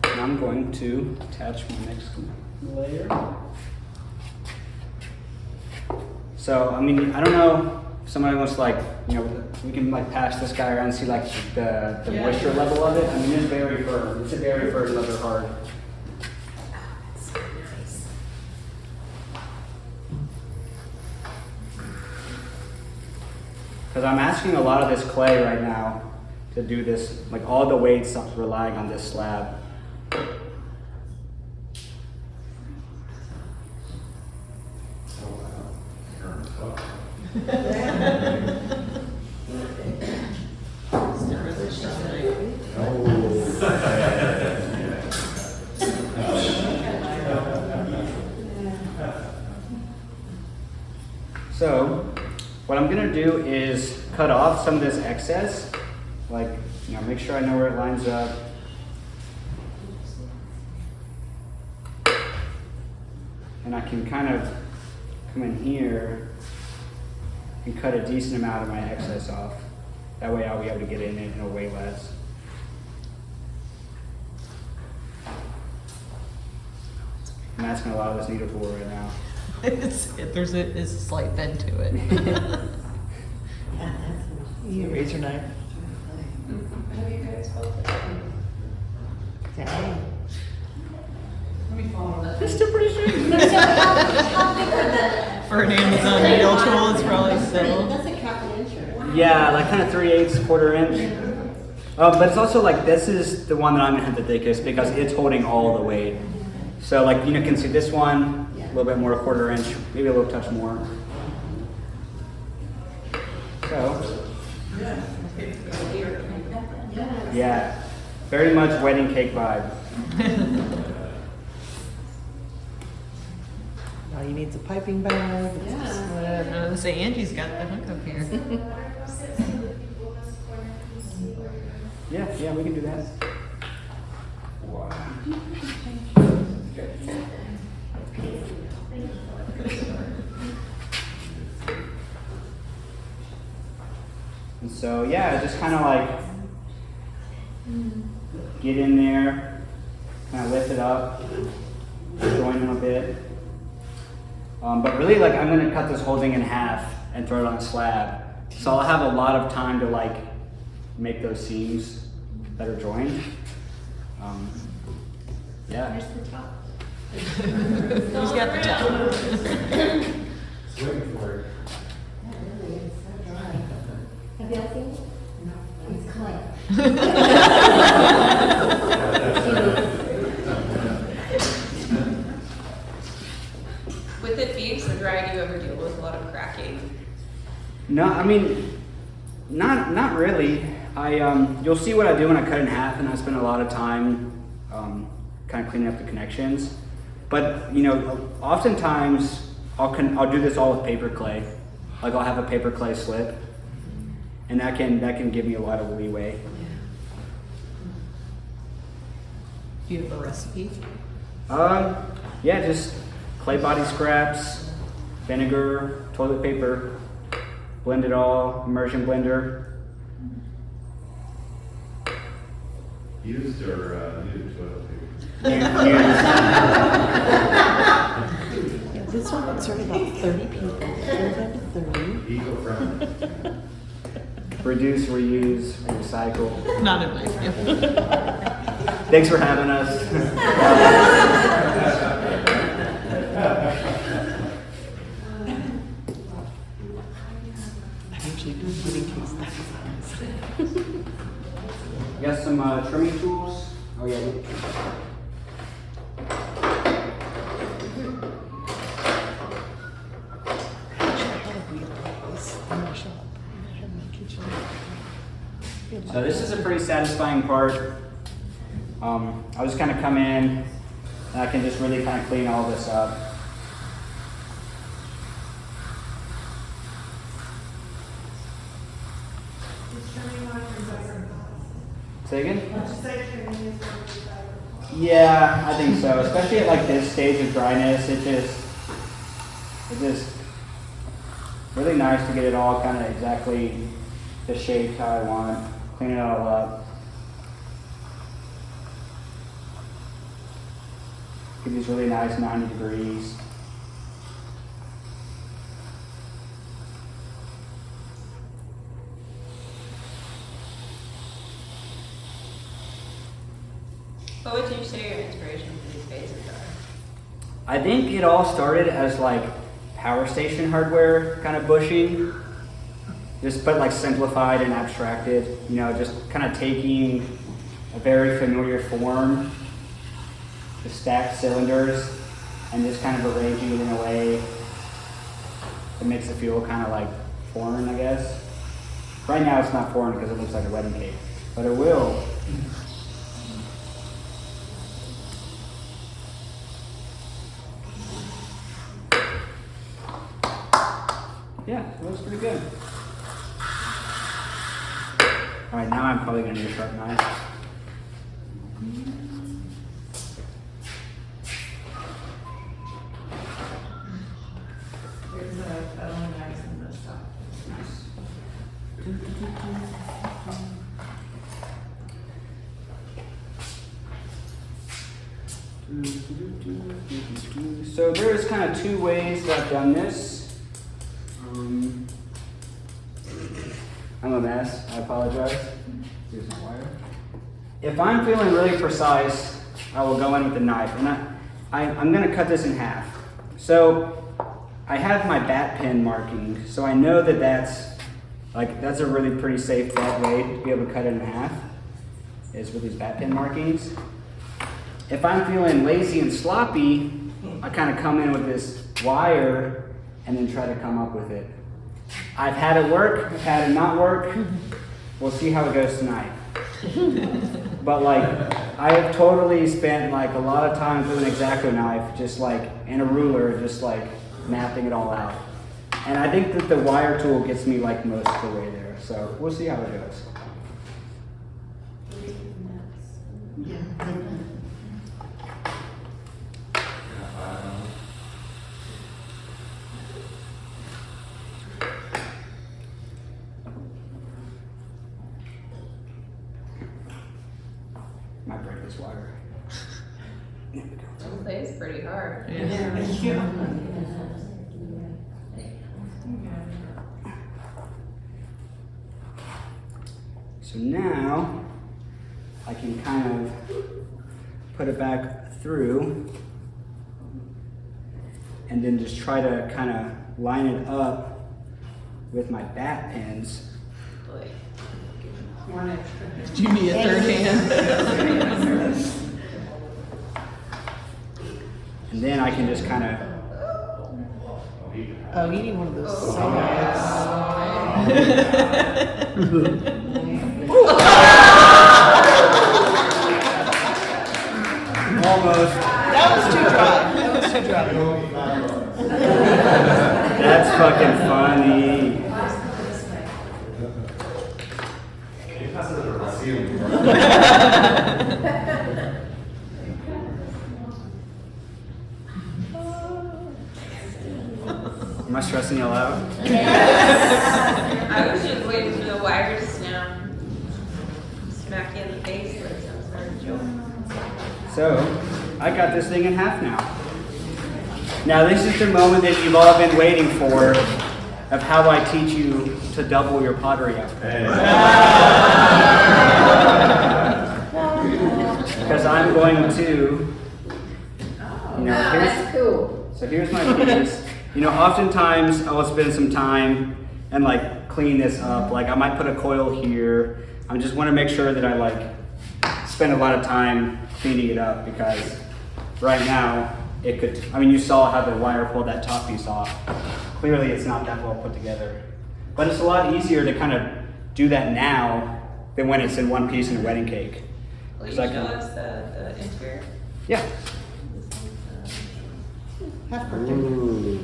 Now I'm going to attach my next layer. So, I mean, I don't know if somebody wants to like, you know, we can like pass this guy around and see like the moisture level of it. I mean, it's very firm. It's a very firm leather hard. Because I'm asking a lot of this clay right now to do this, like all the weights relying on this slab. So, what I'm gonna do is cut off some of this excess, like, you know, make sure I know where it lines up. And I can kind of come in here and cut a decent amount of my excess off. That way I'll be able to get in it and it'll weigh less. I'm asking a lot of this needle tool right now. There's a slight bend to it. You raise your knife. Have you guys felt it? Dang. Let me follow that. It's still pretty straight. For an Amazon needle tool, it's probably still. That's a half an inch or. Yeah, like kind of 3/8, quarter inch. But it's also like, this is the one that I'm gonna have the thickest because it's holding all the weight. So like, you know, can see this one, a little bit more, quarter inch, maybe a little touch more. So, yeah, very much wedding cake vibe. Now you need the piping bag. Yeah. Say Angie's got the hook up here. Yeah, we can do that. Wow. And so, yeah, just kind of like get in there, kind of lift it up, join them a bit. But really, like, I'm gonna cut this whole thing in half and throw it on a slab. So I'll have a lot of time to like make those seams that are joined. Yeah. Where's the top? Who's got the top? Waiting for it. That really is so dry. Have you all seen it? No. It's clay. With it being so dry, do you ever deal with a lot of cracking? No, I mean, not really. You'll see what I do when I cut it in half, and I spend a lot of time kind of cleaning up the connections. But you know, oftentimes I'll do this all with paper clay. Like I'll have a paper clay slip, and that can give me a lot of leeway. Do you have a recipe? Yeah, just clay body scraps, vinegar, toilet paper, blend it all, immersion blender. Used or new toilet paper? Yeah, this one would serve about 30 people. Serve up to 30. Eco-friendly. Reduce, reuse, recycle. Not in my family. Thanks for having us. I usually do pudding cakes that size. Got some trimming tools. Oh yeah. So this is a pretty satisfying part. I'll just kind of come in and I can just really kind of clean all this up. Say again? Yeah, I think so. Especially at like this stage of dryness, it's just really nice to get it all kind of exactly the shape how I want. Clean it all up. Get these really nice 90 degrees. What would you say your inspiration for these vases are? I think it all started as like power station hardware kind of bushing. Just but like simplified and abstracted, you know, just kind of taking a very familiar form, the stacked cylinders, and just kind of arranging it in a way that makes it feel kind of like foreign, I guess. Right now it's not foreign because it looks like a wedding cake, but it will. Yeah, it looks pretty good. All right, now I'm probably gonna need a sharp knife. There's a only knives in this stuff. Nice. So there's kind of two ways that I've done this. I'm a mess, I apologize. Here's my wire. If I'm feeling really precise, I will go in with the knife. And I'm gonna cut this in half. So I have my bat pin marking, so I know that that's a really pretty safe bet way to be able to cut it in half, is with these bat pin markings. If I'm feeling lazy and sloppy, I kind of come in with this wire and then try to come up with it. I've had it work, I've had it not work. We'll see how it goes tonight. But like, I have totally spent like a lot of time with an X-Acto knife, just like, and a ruler, just like mapping it all out. And I think that the wire tool gets me like most of the way there. So we'll see how it goes. Might break this wire. Clay is pretty hard. So now I can kind of put it back through and then just try to kind of line it up with my bat pins. Boy. Do you need a third hand? And then I can just kind of Oh, you need one of those Oh, Almost. That was too dry. That was too dry. That's fucking funny. Am I stressing y'all out? I was just waiting for the wire to snap. Smack you in the face with some sort of joke. So, I got this thing in half now. Now this is the moment that you've all been waiting for of how I teach you to double your pottery output. Because I'm going to, That's cool. so here's my piece. Oftentimes I will spend some time and like clean this up. Like I might put a coil here. I just want to make sure that I like spend a lot of time cleaning it up because right now it could, you saw how the wire pulled that top piece off. Clearly it's not that well put together. But it's a lot easier to kind of do that now than when it's in one piece in a wedding cake. Will you 'Cause show I can- us the interior? Yeah. Half birthday. Ooh.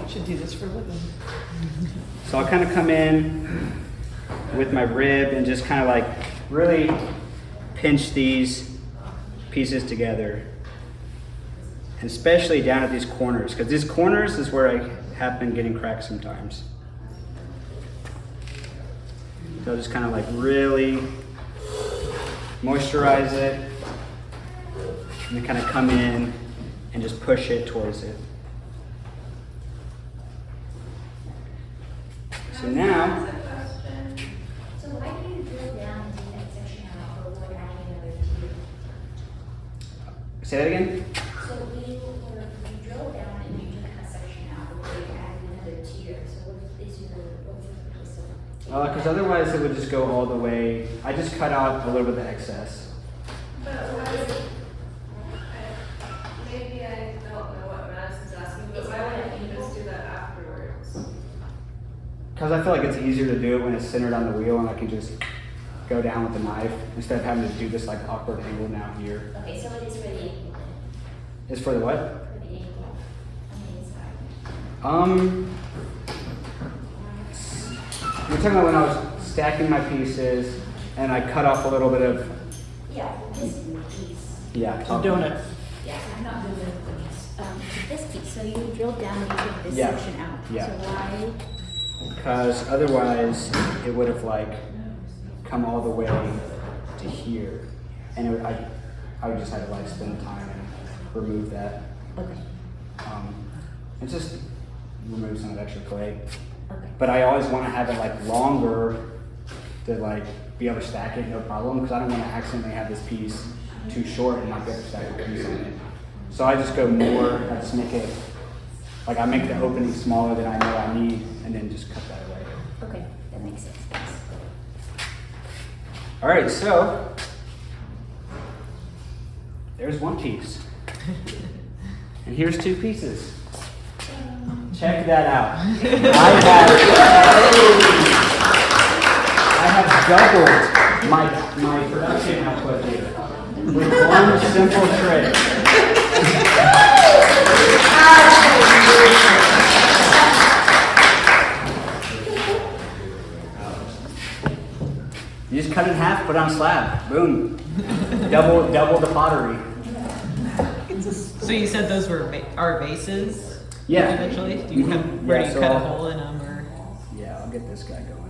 Should do this for a living. So I'll kind of come in with my rib and just kind of like really pinch these pieces together. And especially down at these corners, because these corners is where I have been getting cracks sometimes. So I'll just kind of like really moisturize it and then kind of come in and just push it towards it. So now, So why do you drill down into that section out or what adding another tier? say that again? So you drill down and you took a section out, or you're adding another tier, so what's the purpose of? Because otherwise it would just go all the way. I just cut out a little bit of the excess. But maybe I don't know what Madison's asking, but why wouldn't you just do that afterwards? Because I feel like it's easier to do it when it's centered on the wheel and I can just go down with the knife instead of having to do this like awkward angle now here. Okay, so it is for the ankle then, It's for the what? for the ankle on the inside. You're talking about when I was stacking my pieces and I cut off a little bit of, Yeah, this piece. yeah. Donut. Yeah, I'm not doing this this piece, so you drilled down and you took this Yeah, section out. yeah. So why? Because otherwise it would have like come all the way to here. And it would, I would just have to like spend time and remove that. Okay, And just remove some of the extra clay. okay. But I always want to have it like longer to like be able to stack it, no problem, because I don't want to accidentally have this piece too short and not get to stack a piece on it. So I just go more, I just make it, like I make the opening smaller than I know I need and then just cut that away. Okay, that makes sense. Thanks. All right, so there's one piece. And here's two pieces. Check that out. I have doubled my production output here with one simple trick. You just cut it in half, put it on a slab. Boom. Double the pottery. So you said those were are vases? Yeah. Eventually? Do you Mhm. cut, where Yeah, do you so cut a I'll- hole in them or? Yeah, I'll get this guy going.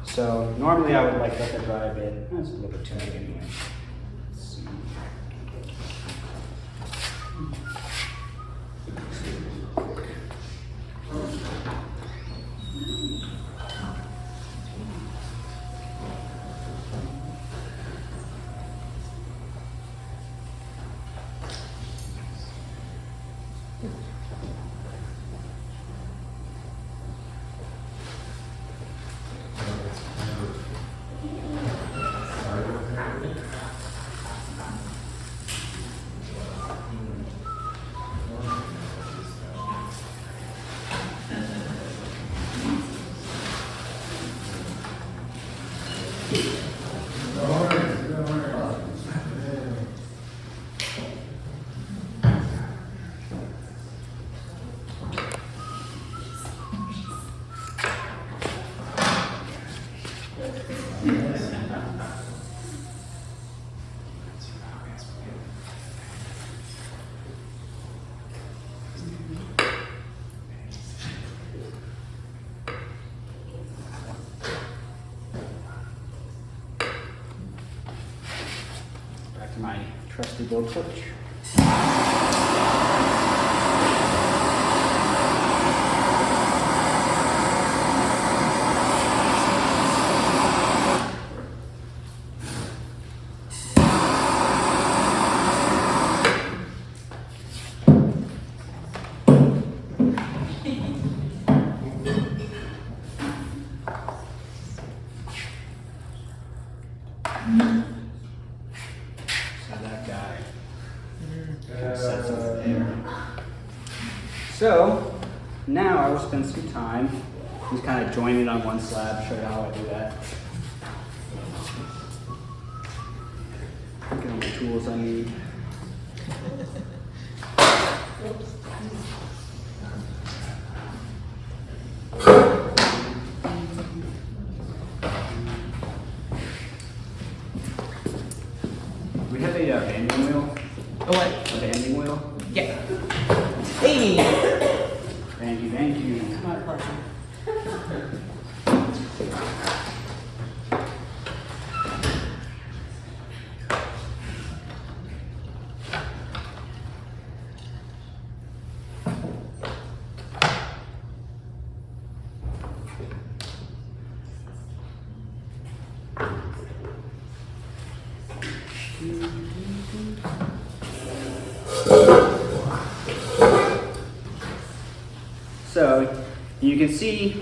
So normally I would like let that dry a bit. That's a little bit too big anyway. Let's see. trusty blowtorch. So now I will spend some time just kind of joining on one slab, show you how I do that. Get all the tools I need. We have a banding wheel. A what? A banding wheel. Yeah. Hey. Thank you, thank you. My pleasure. So you can see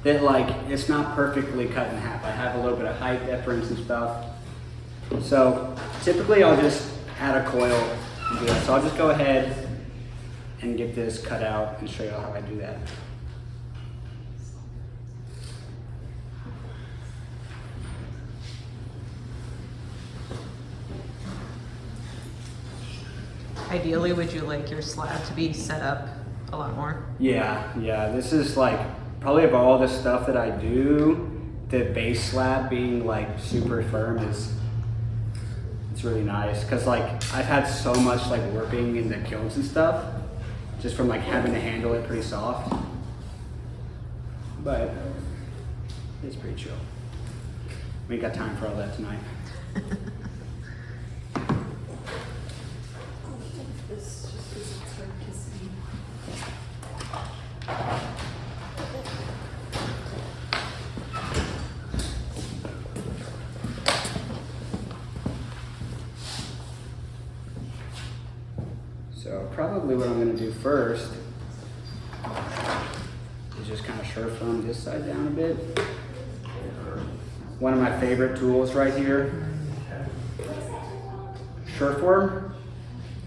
that like it's not perfectly cut in half. I have a little bit of height difference and stuff. So typically I'll just add a coil and do that. So I'll just go ahead and get this cut out and show you how I do that. Ideally, would you like your slab to be set up a lot more? Yeah, this is like, probably of all the stuff that I do, the base slab being like super firm it's really nice. Cause like, I've had so much like warping in the kilns and stuff, just from like having to handle it pretty soft. But it's pretty chill. We ain't got time for all that tonight. So probably what I'm going to do first is just kind of sure-firm this side down a bit. One of my favorite tools right here, Sureform,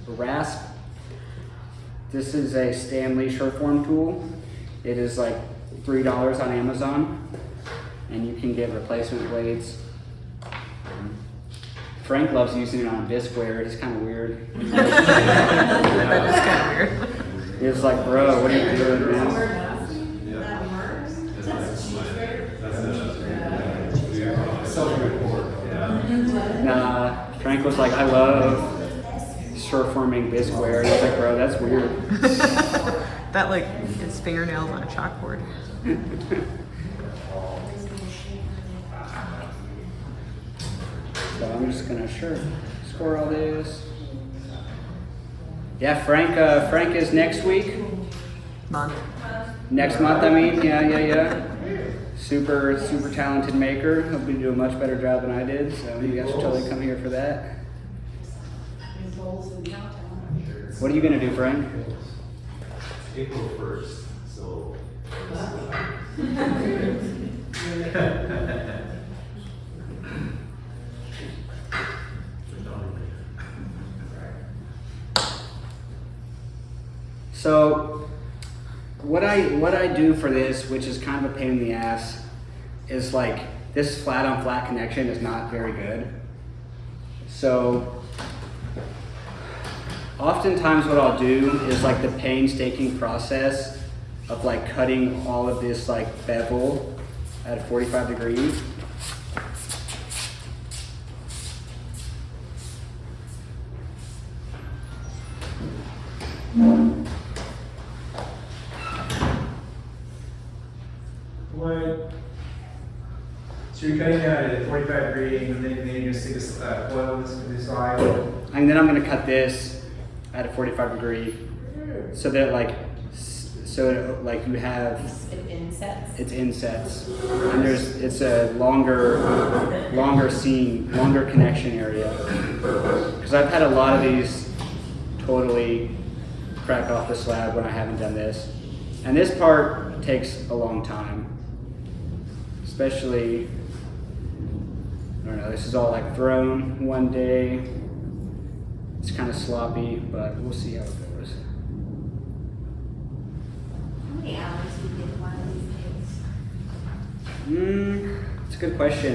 rasp. This is a Stanley Sureform tool. It is like $3 on Amazon, and you can get replacement blades. Frank loves using it on bisqueware. It's kind of weird. That is kind of weird. He was like, bro, what are you doing, man? Nah, Frank was like, I love short-forming bisqueware. He was like, bro, that's weird. That like it's fingernails on a chalkboard. So I'm just gonna score all this. Yeah, Frank is next week. Next month, I mean, yeah. Super talented maker. He'll be doing a much better job than I did, so you guys should totally come here for that. What are you gonna do, Frank? April 1st, so. So what I do for this, which is kind of a pain in the ass, is like this flat on flat connection is not very good. So oftentimes what I'll do is like the painstaking process of like cutting all of this like bevel at 45 degrees. So you're cutting out at 45 degree, and then you just stick a coil to the side. and then I'm gonna cut this at a 45 degree, so that like you have It insets. it's insets, and it's a longer seam, longer connection area. Because I've had a lot of these totally crack off the slab when I haven't done this, and this part takes a long time, especially. I don't know. This is all like thrown one day. It's kind of sloppy, but we'll see how it goes. How many hours do you get one of these days? It's a good question.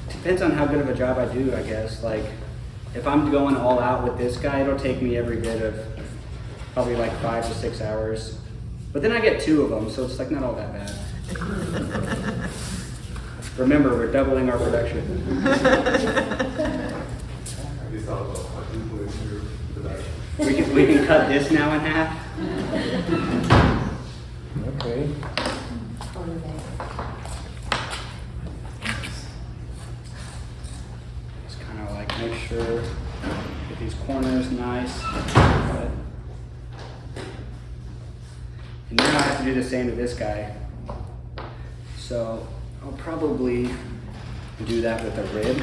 Depends on how good of a job I do, I guess. Like, if I'm going all out with this guy, it'll take me every bit of probably like 5 to 6 hours. But then I get 2 of them, so it's like not all that bad. Remember, we're doubling our production. Have you thought about quadrupling your production? We can cut this now in half. Okay. Just kind of like make sure get these corners nice. And now I have to do the same to this guy. So I'll probably do that with a rib.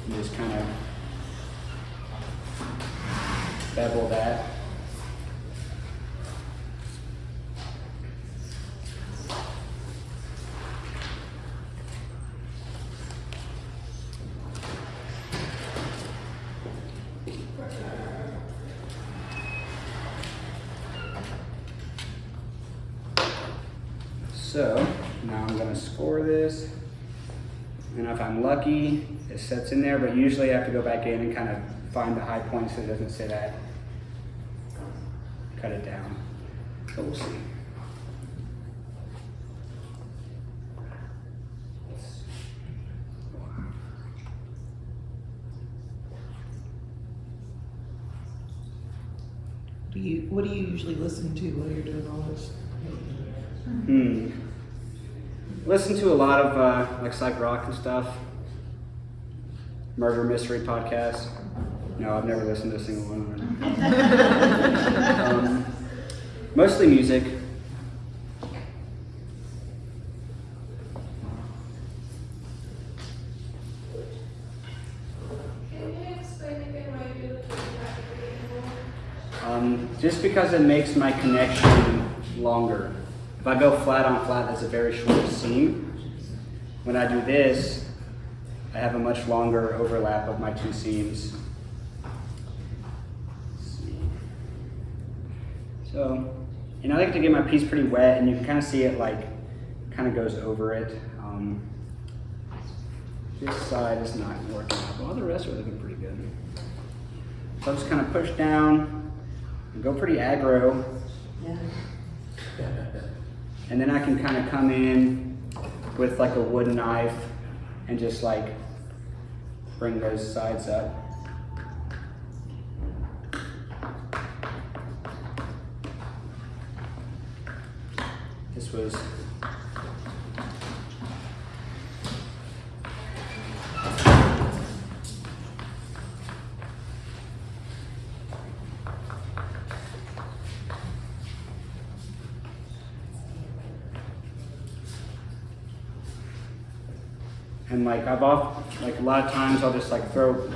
And just kind of bevel that. So now I'm going to score this, and if I'm lucky, it sets in there, but usually I have to go back in and kind of find the high point so it doesn't sit at. Cut it down. So we'll see. What do you usually listen to while you're doing all this? Listen to a lot of like psych rock and stuff. Murder mystery podcasts. No, I've never listened to a single one of them. Mostly music. Can you explain again why you do the Just because it makes my connection longer. If I go flat on flat, that's a very short seam. When I do this, I have a much longer overlap of my 2 seams. So, and I like to get my piece pretty wet, and you can kind of see it like, kind of goes over it. This side is not working out well. The rest are looking pretty good. So I'll just kind of push down and go pretty aggro. Yeah. And then I can kind of come in with like a wooden knife and just like bring those sides up. This was and like a lot of times I'll just like throw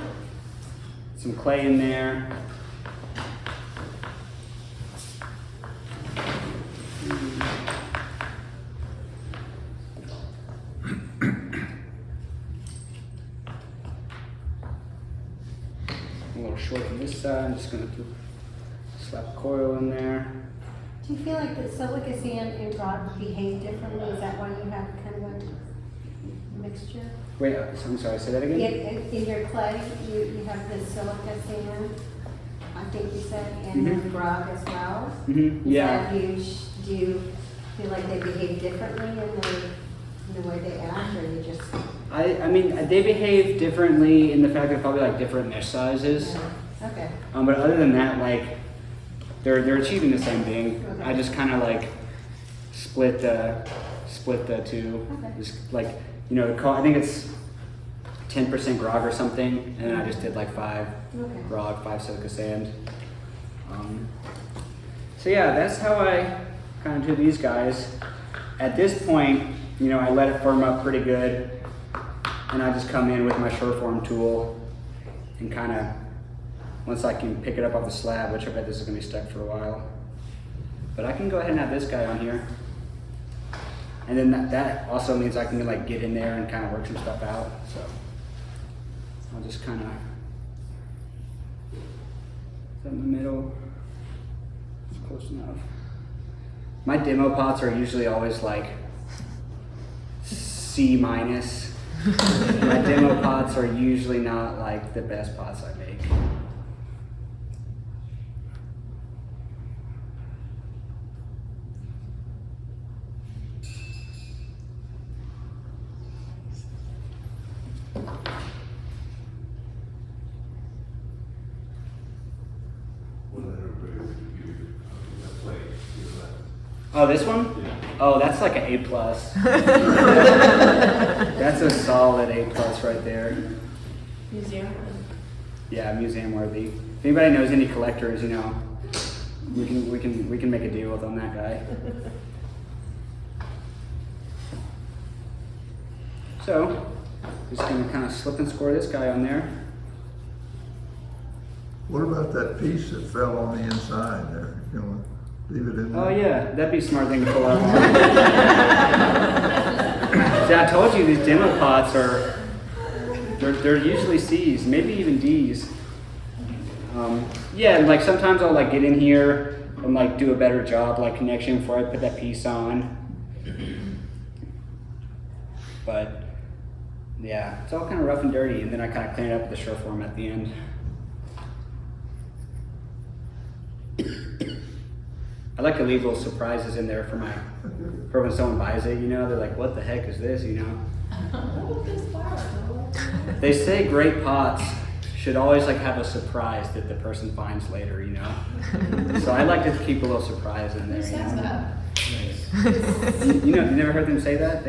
some clay in there. A little short on this side. I'm just gonna slap coil in there. Do you feel like the silica sand and rock behave differently? Is that why you have kind of a mixture? Wait, I'm sorry, say that again? In your clay, you have the silica sand, I think you said, and then grog as well. Yeah. Do you feel like they behave differently in the way they act, or you just? I mean, they behave differently in the fact they're probably like different mesh sizes. Okay. But other than that, like, they're achieving the same thing. Okay. I just kind of like split the 2. Okay. Just like, you know, I think it's 10% grog or something, and then I just did like 5 Okay. grog, 5 silica sand. So yeah, that's how I kind of do these guys. At this point, you know, I let it firm up pretty good, and I just come in with my Sureform tool and kind of, once I can pick it up off the slab, which I bet this is going to be stuck for a while. But I can go ahead and have this guy on here. And then that also means I can like get in there and kind of work some stuff out. So I'll just kind of, is that in the middle? It's close enough. My demo pots are usually always like C-. My demo pots are usually not like the best pots I make. Oh, this one? Oh, that's like an A+. That's a solid A+ right there. Museum. Yeah, museum worthy. If anybody knows any collectors, you know, we can make a deal with on that guy. So, just gonna kind of slip and score this guy on there. What about that piece that fell on the inside there? You know, leave it in there? Oh yeah, that'd be a smart thing to pull out. See, I told you these demo pots are, they're usually C's, maybe even D's. Yeah, and like sometimes I'll like get in here and like do a better job like connection before I put that piece on. But yeah, it's all kind of rough and dirty, and then I kind of clean it up with the Sureform at the end. I like to leave little surprises in there for when someone buys it, you know, they're like, what the heck is this, you know? They say great pots should always like have a surprise that the person finds later, you know? So I like to keep a little surprise in there, you know? You know, you never heard them say that?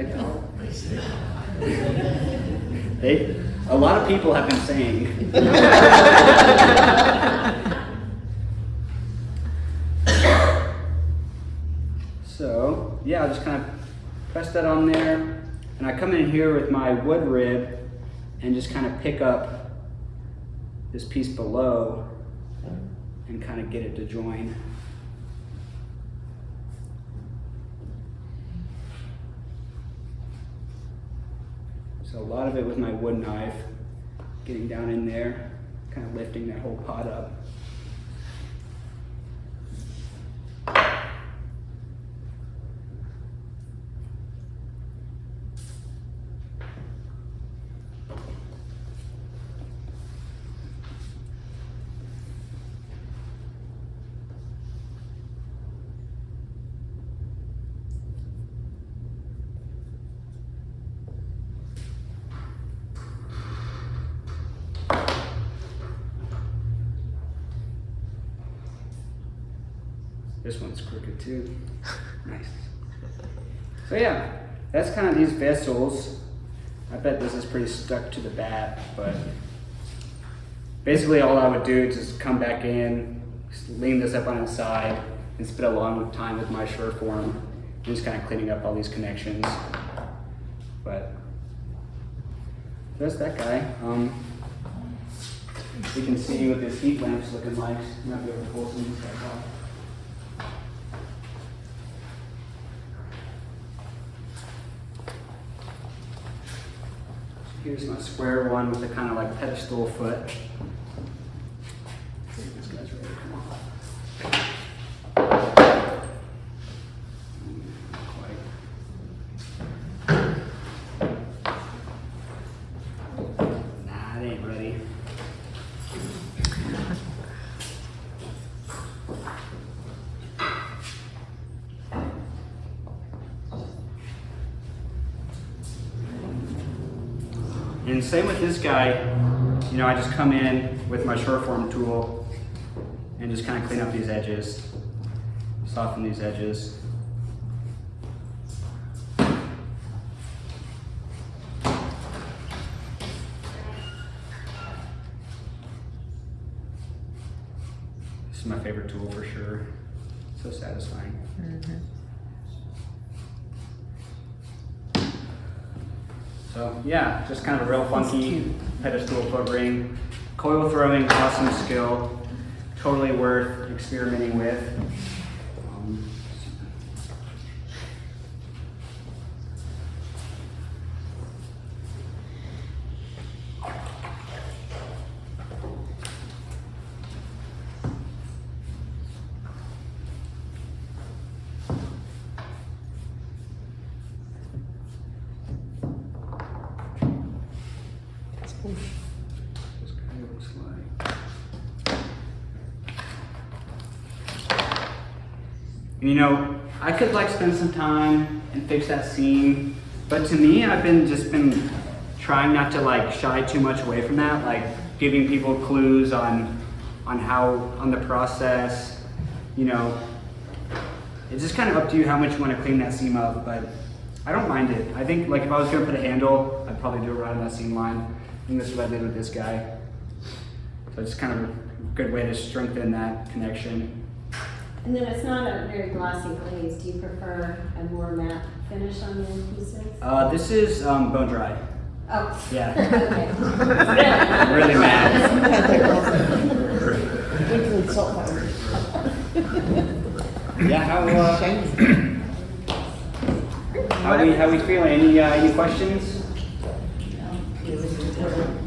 A lot of people have been saying. So, yeah, I'll just kind of press that on there, and I come in here with my wood rib and just kind of pick up this piece below and kind of get it to join. So a lot of it with my wood knife, getting down in there, kind of lifting that whole pot up. This one's crooked too. Nice. So yeah, that's kind of these vessels. I bet this is pretty stuck to the bat, but basically all I would do is just come back in, lean this up on its side, and spend a long time with my Sureform, just kind of cleaning up all these connections. But that's that guy. You can see what this heat lamp's looking like. You might be able to pull some of this stuff off. Here's my square one with the kind of like pedestal foot. This guy's ready to come off. Nah, it ain't ready. And same with this guy, you know, I just come in with my Sureform tool and just kind of clean up these edges, soften these edges. favorite tool for sure. So satisfying. So yeah, just kind of a real funky pedestal foot ring. Coil throwing, awesome skill. Totally worth experimenting with. And you know, I could like spend some time and fix that seam, but to me, I've been trying not to like shy too much away from that, like giving people clues on the process. You know, it's just kind of up to you how much you want to clean that seam up, but I don't mind it. I think like if I was gonna put a handle, I'd probably do it right on that seam line. I think that's what I did with this guy. So it's kind of a good way to strengthen that connection. And then it's not a very glossy glaze. Do you prefer a more matte finish on the pieces? This is bone dry. Oh. Yeah. Okay. Really mad. Yeah, how we feeling? Any questions?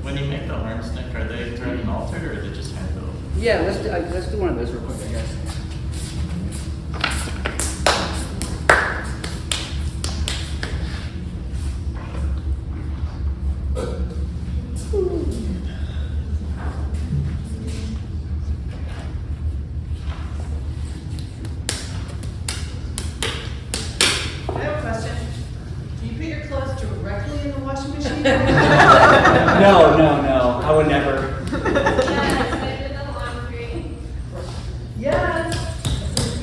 When you make the arms, Nick, are they thread and altered or are they just hand built? Yeah, let's do one of those real quick, I guess. I have a question. Do you put your clothes directly in the washing machine? No, I would never. Yes.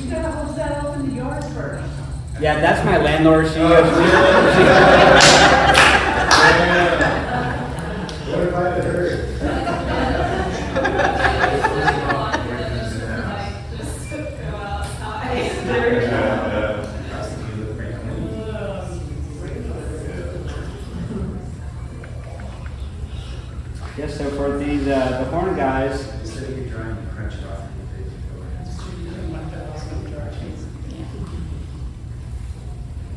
You gotta hold that up in the yard first. Yeah, that's my landlord. She What if I had heard? Yes, so for these the horn guys.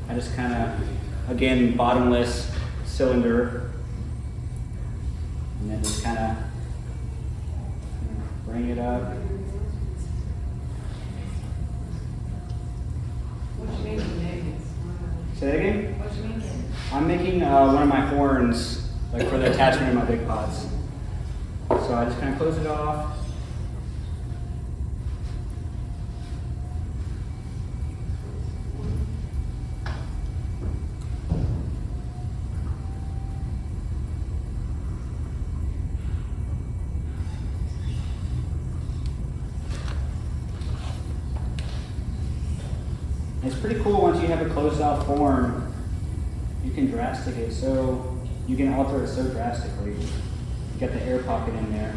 I just kind of, again, bottomless cylinder, and then just kind of bring it up. What you making? Say that again? What you making? I'm making one of my horns, like for the attachment in my big pots. So I just kind of close it off. It's pretty cool once you have a closed off form, you can drastic it so, you can alter it so drastically. You got the air pocket in there.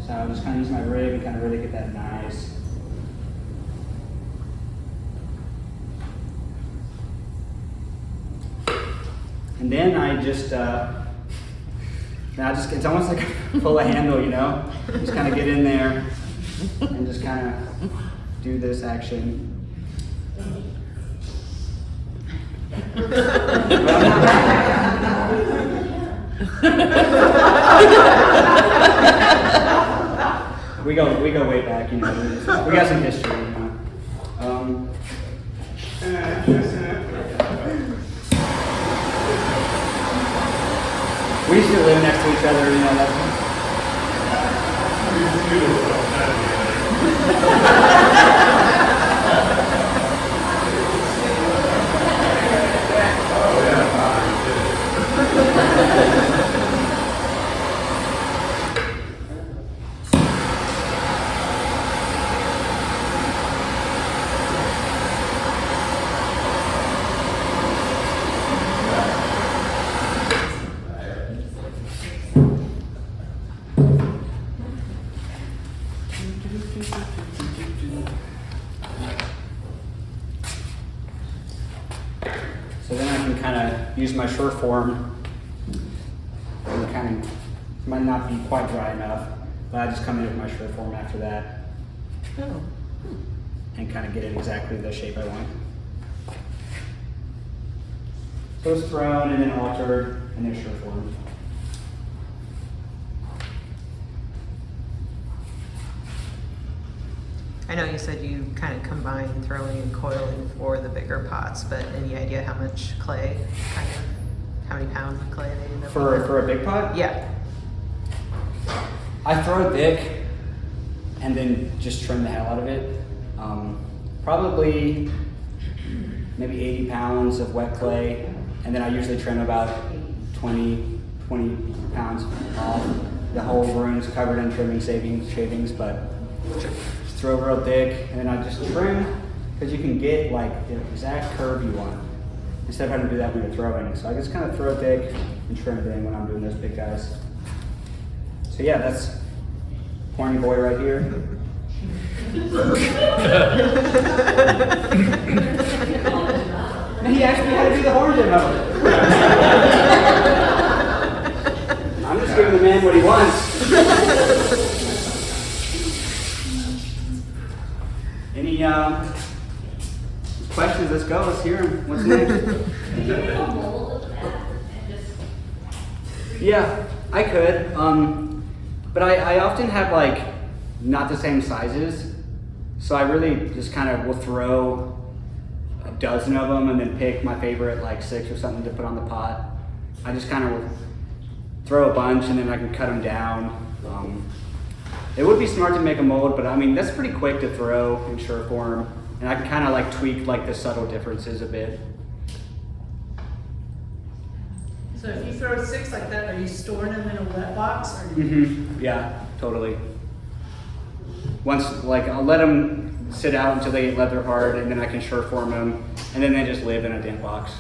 So I'll just kind of use my rig and kind of really get that nice. And then I just, it's almost like pull a handle, you know? Just kind of get in there and just kind of do this action. We go way back, you know. We got some history, you know. We used to live next to each other, you know. That's So then I can kind of use my sure form, and kind of, might not be quite dry enough, but I just come in with my sure form after that. Oh. And kind of get it exactly the shape I want. So it's thrown and then altered and then sure form. I know you said you kind of combine throwing and coiling for the bigger pots, but any idea how much clay, kind of, how many pounds of clay they end up with? For a big pot? Yeah. I throw thick and then just trim the hell out of it. Probably maybe 80 pounds of wet clay, and then I usually trim about 20 pounds off. The whole room's covered in trimming shavings, but just throw real thick, and then I just trim, because you can get like the exact curve you want, instead of having to do that when you're throwing. So I just kind of throw thick and trim it in when I'm doing those big guys. So yeah, that's horny boy right here. And he asked me how to do the horn demo. I'm just giving the man what he wants. Any questions? Let's go. Let's hear him. What's next? Could you make a mold of that and just? Yeah, I could. But I often have like not the same sizes, so I really just kind of will throw a dozen of them and then pick my favorite like 6 or something to put on the pot. I just kind of will throw a bunch and then I can cut them down. It would be smart to make a mold, but I mean that's pretty quick to throw in sure form, and I can kind of like tweak like the subtle differences a bit. So if you throw 6 like that, are you storing them in a wet box? Or do you Yeah, totally. Once, like, I'll let them sit out until they get leather hard, and then I can sure form them, and then they just live in a damp box.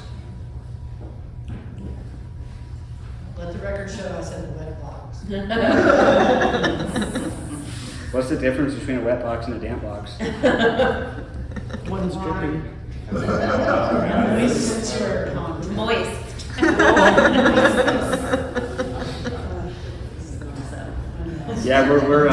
Let the record show I said a wet box. What's the difference between a wet box and a damp box? One's dripping. Moist. Yeah, we're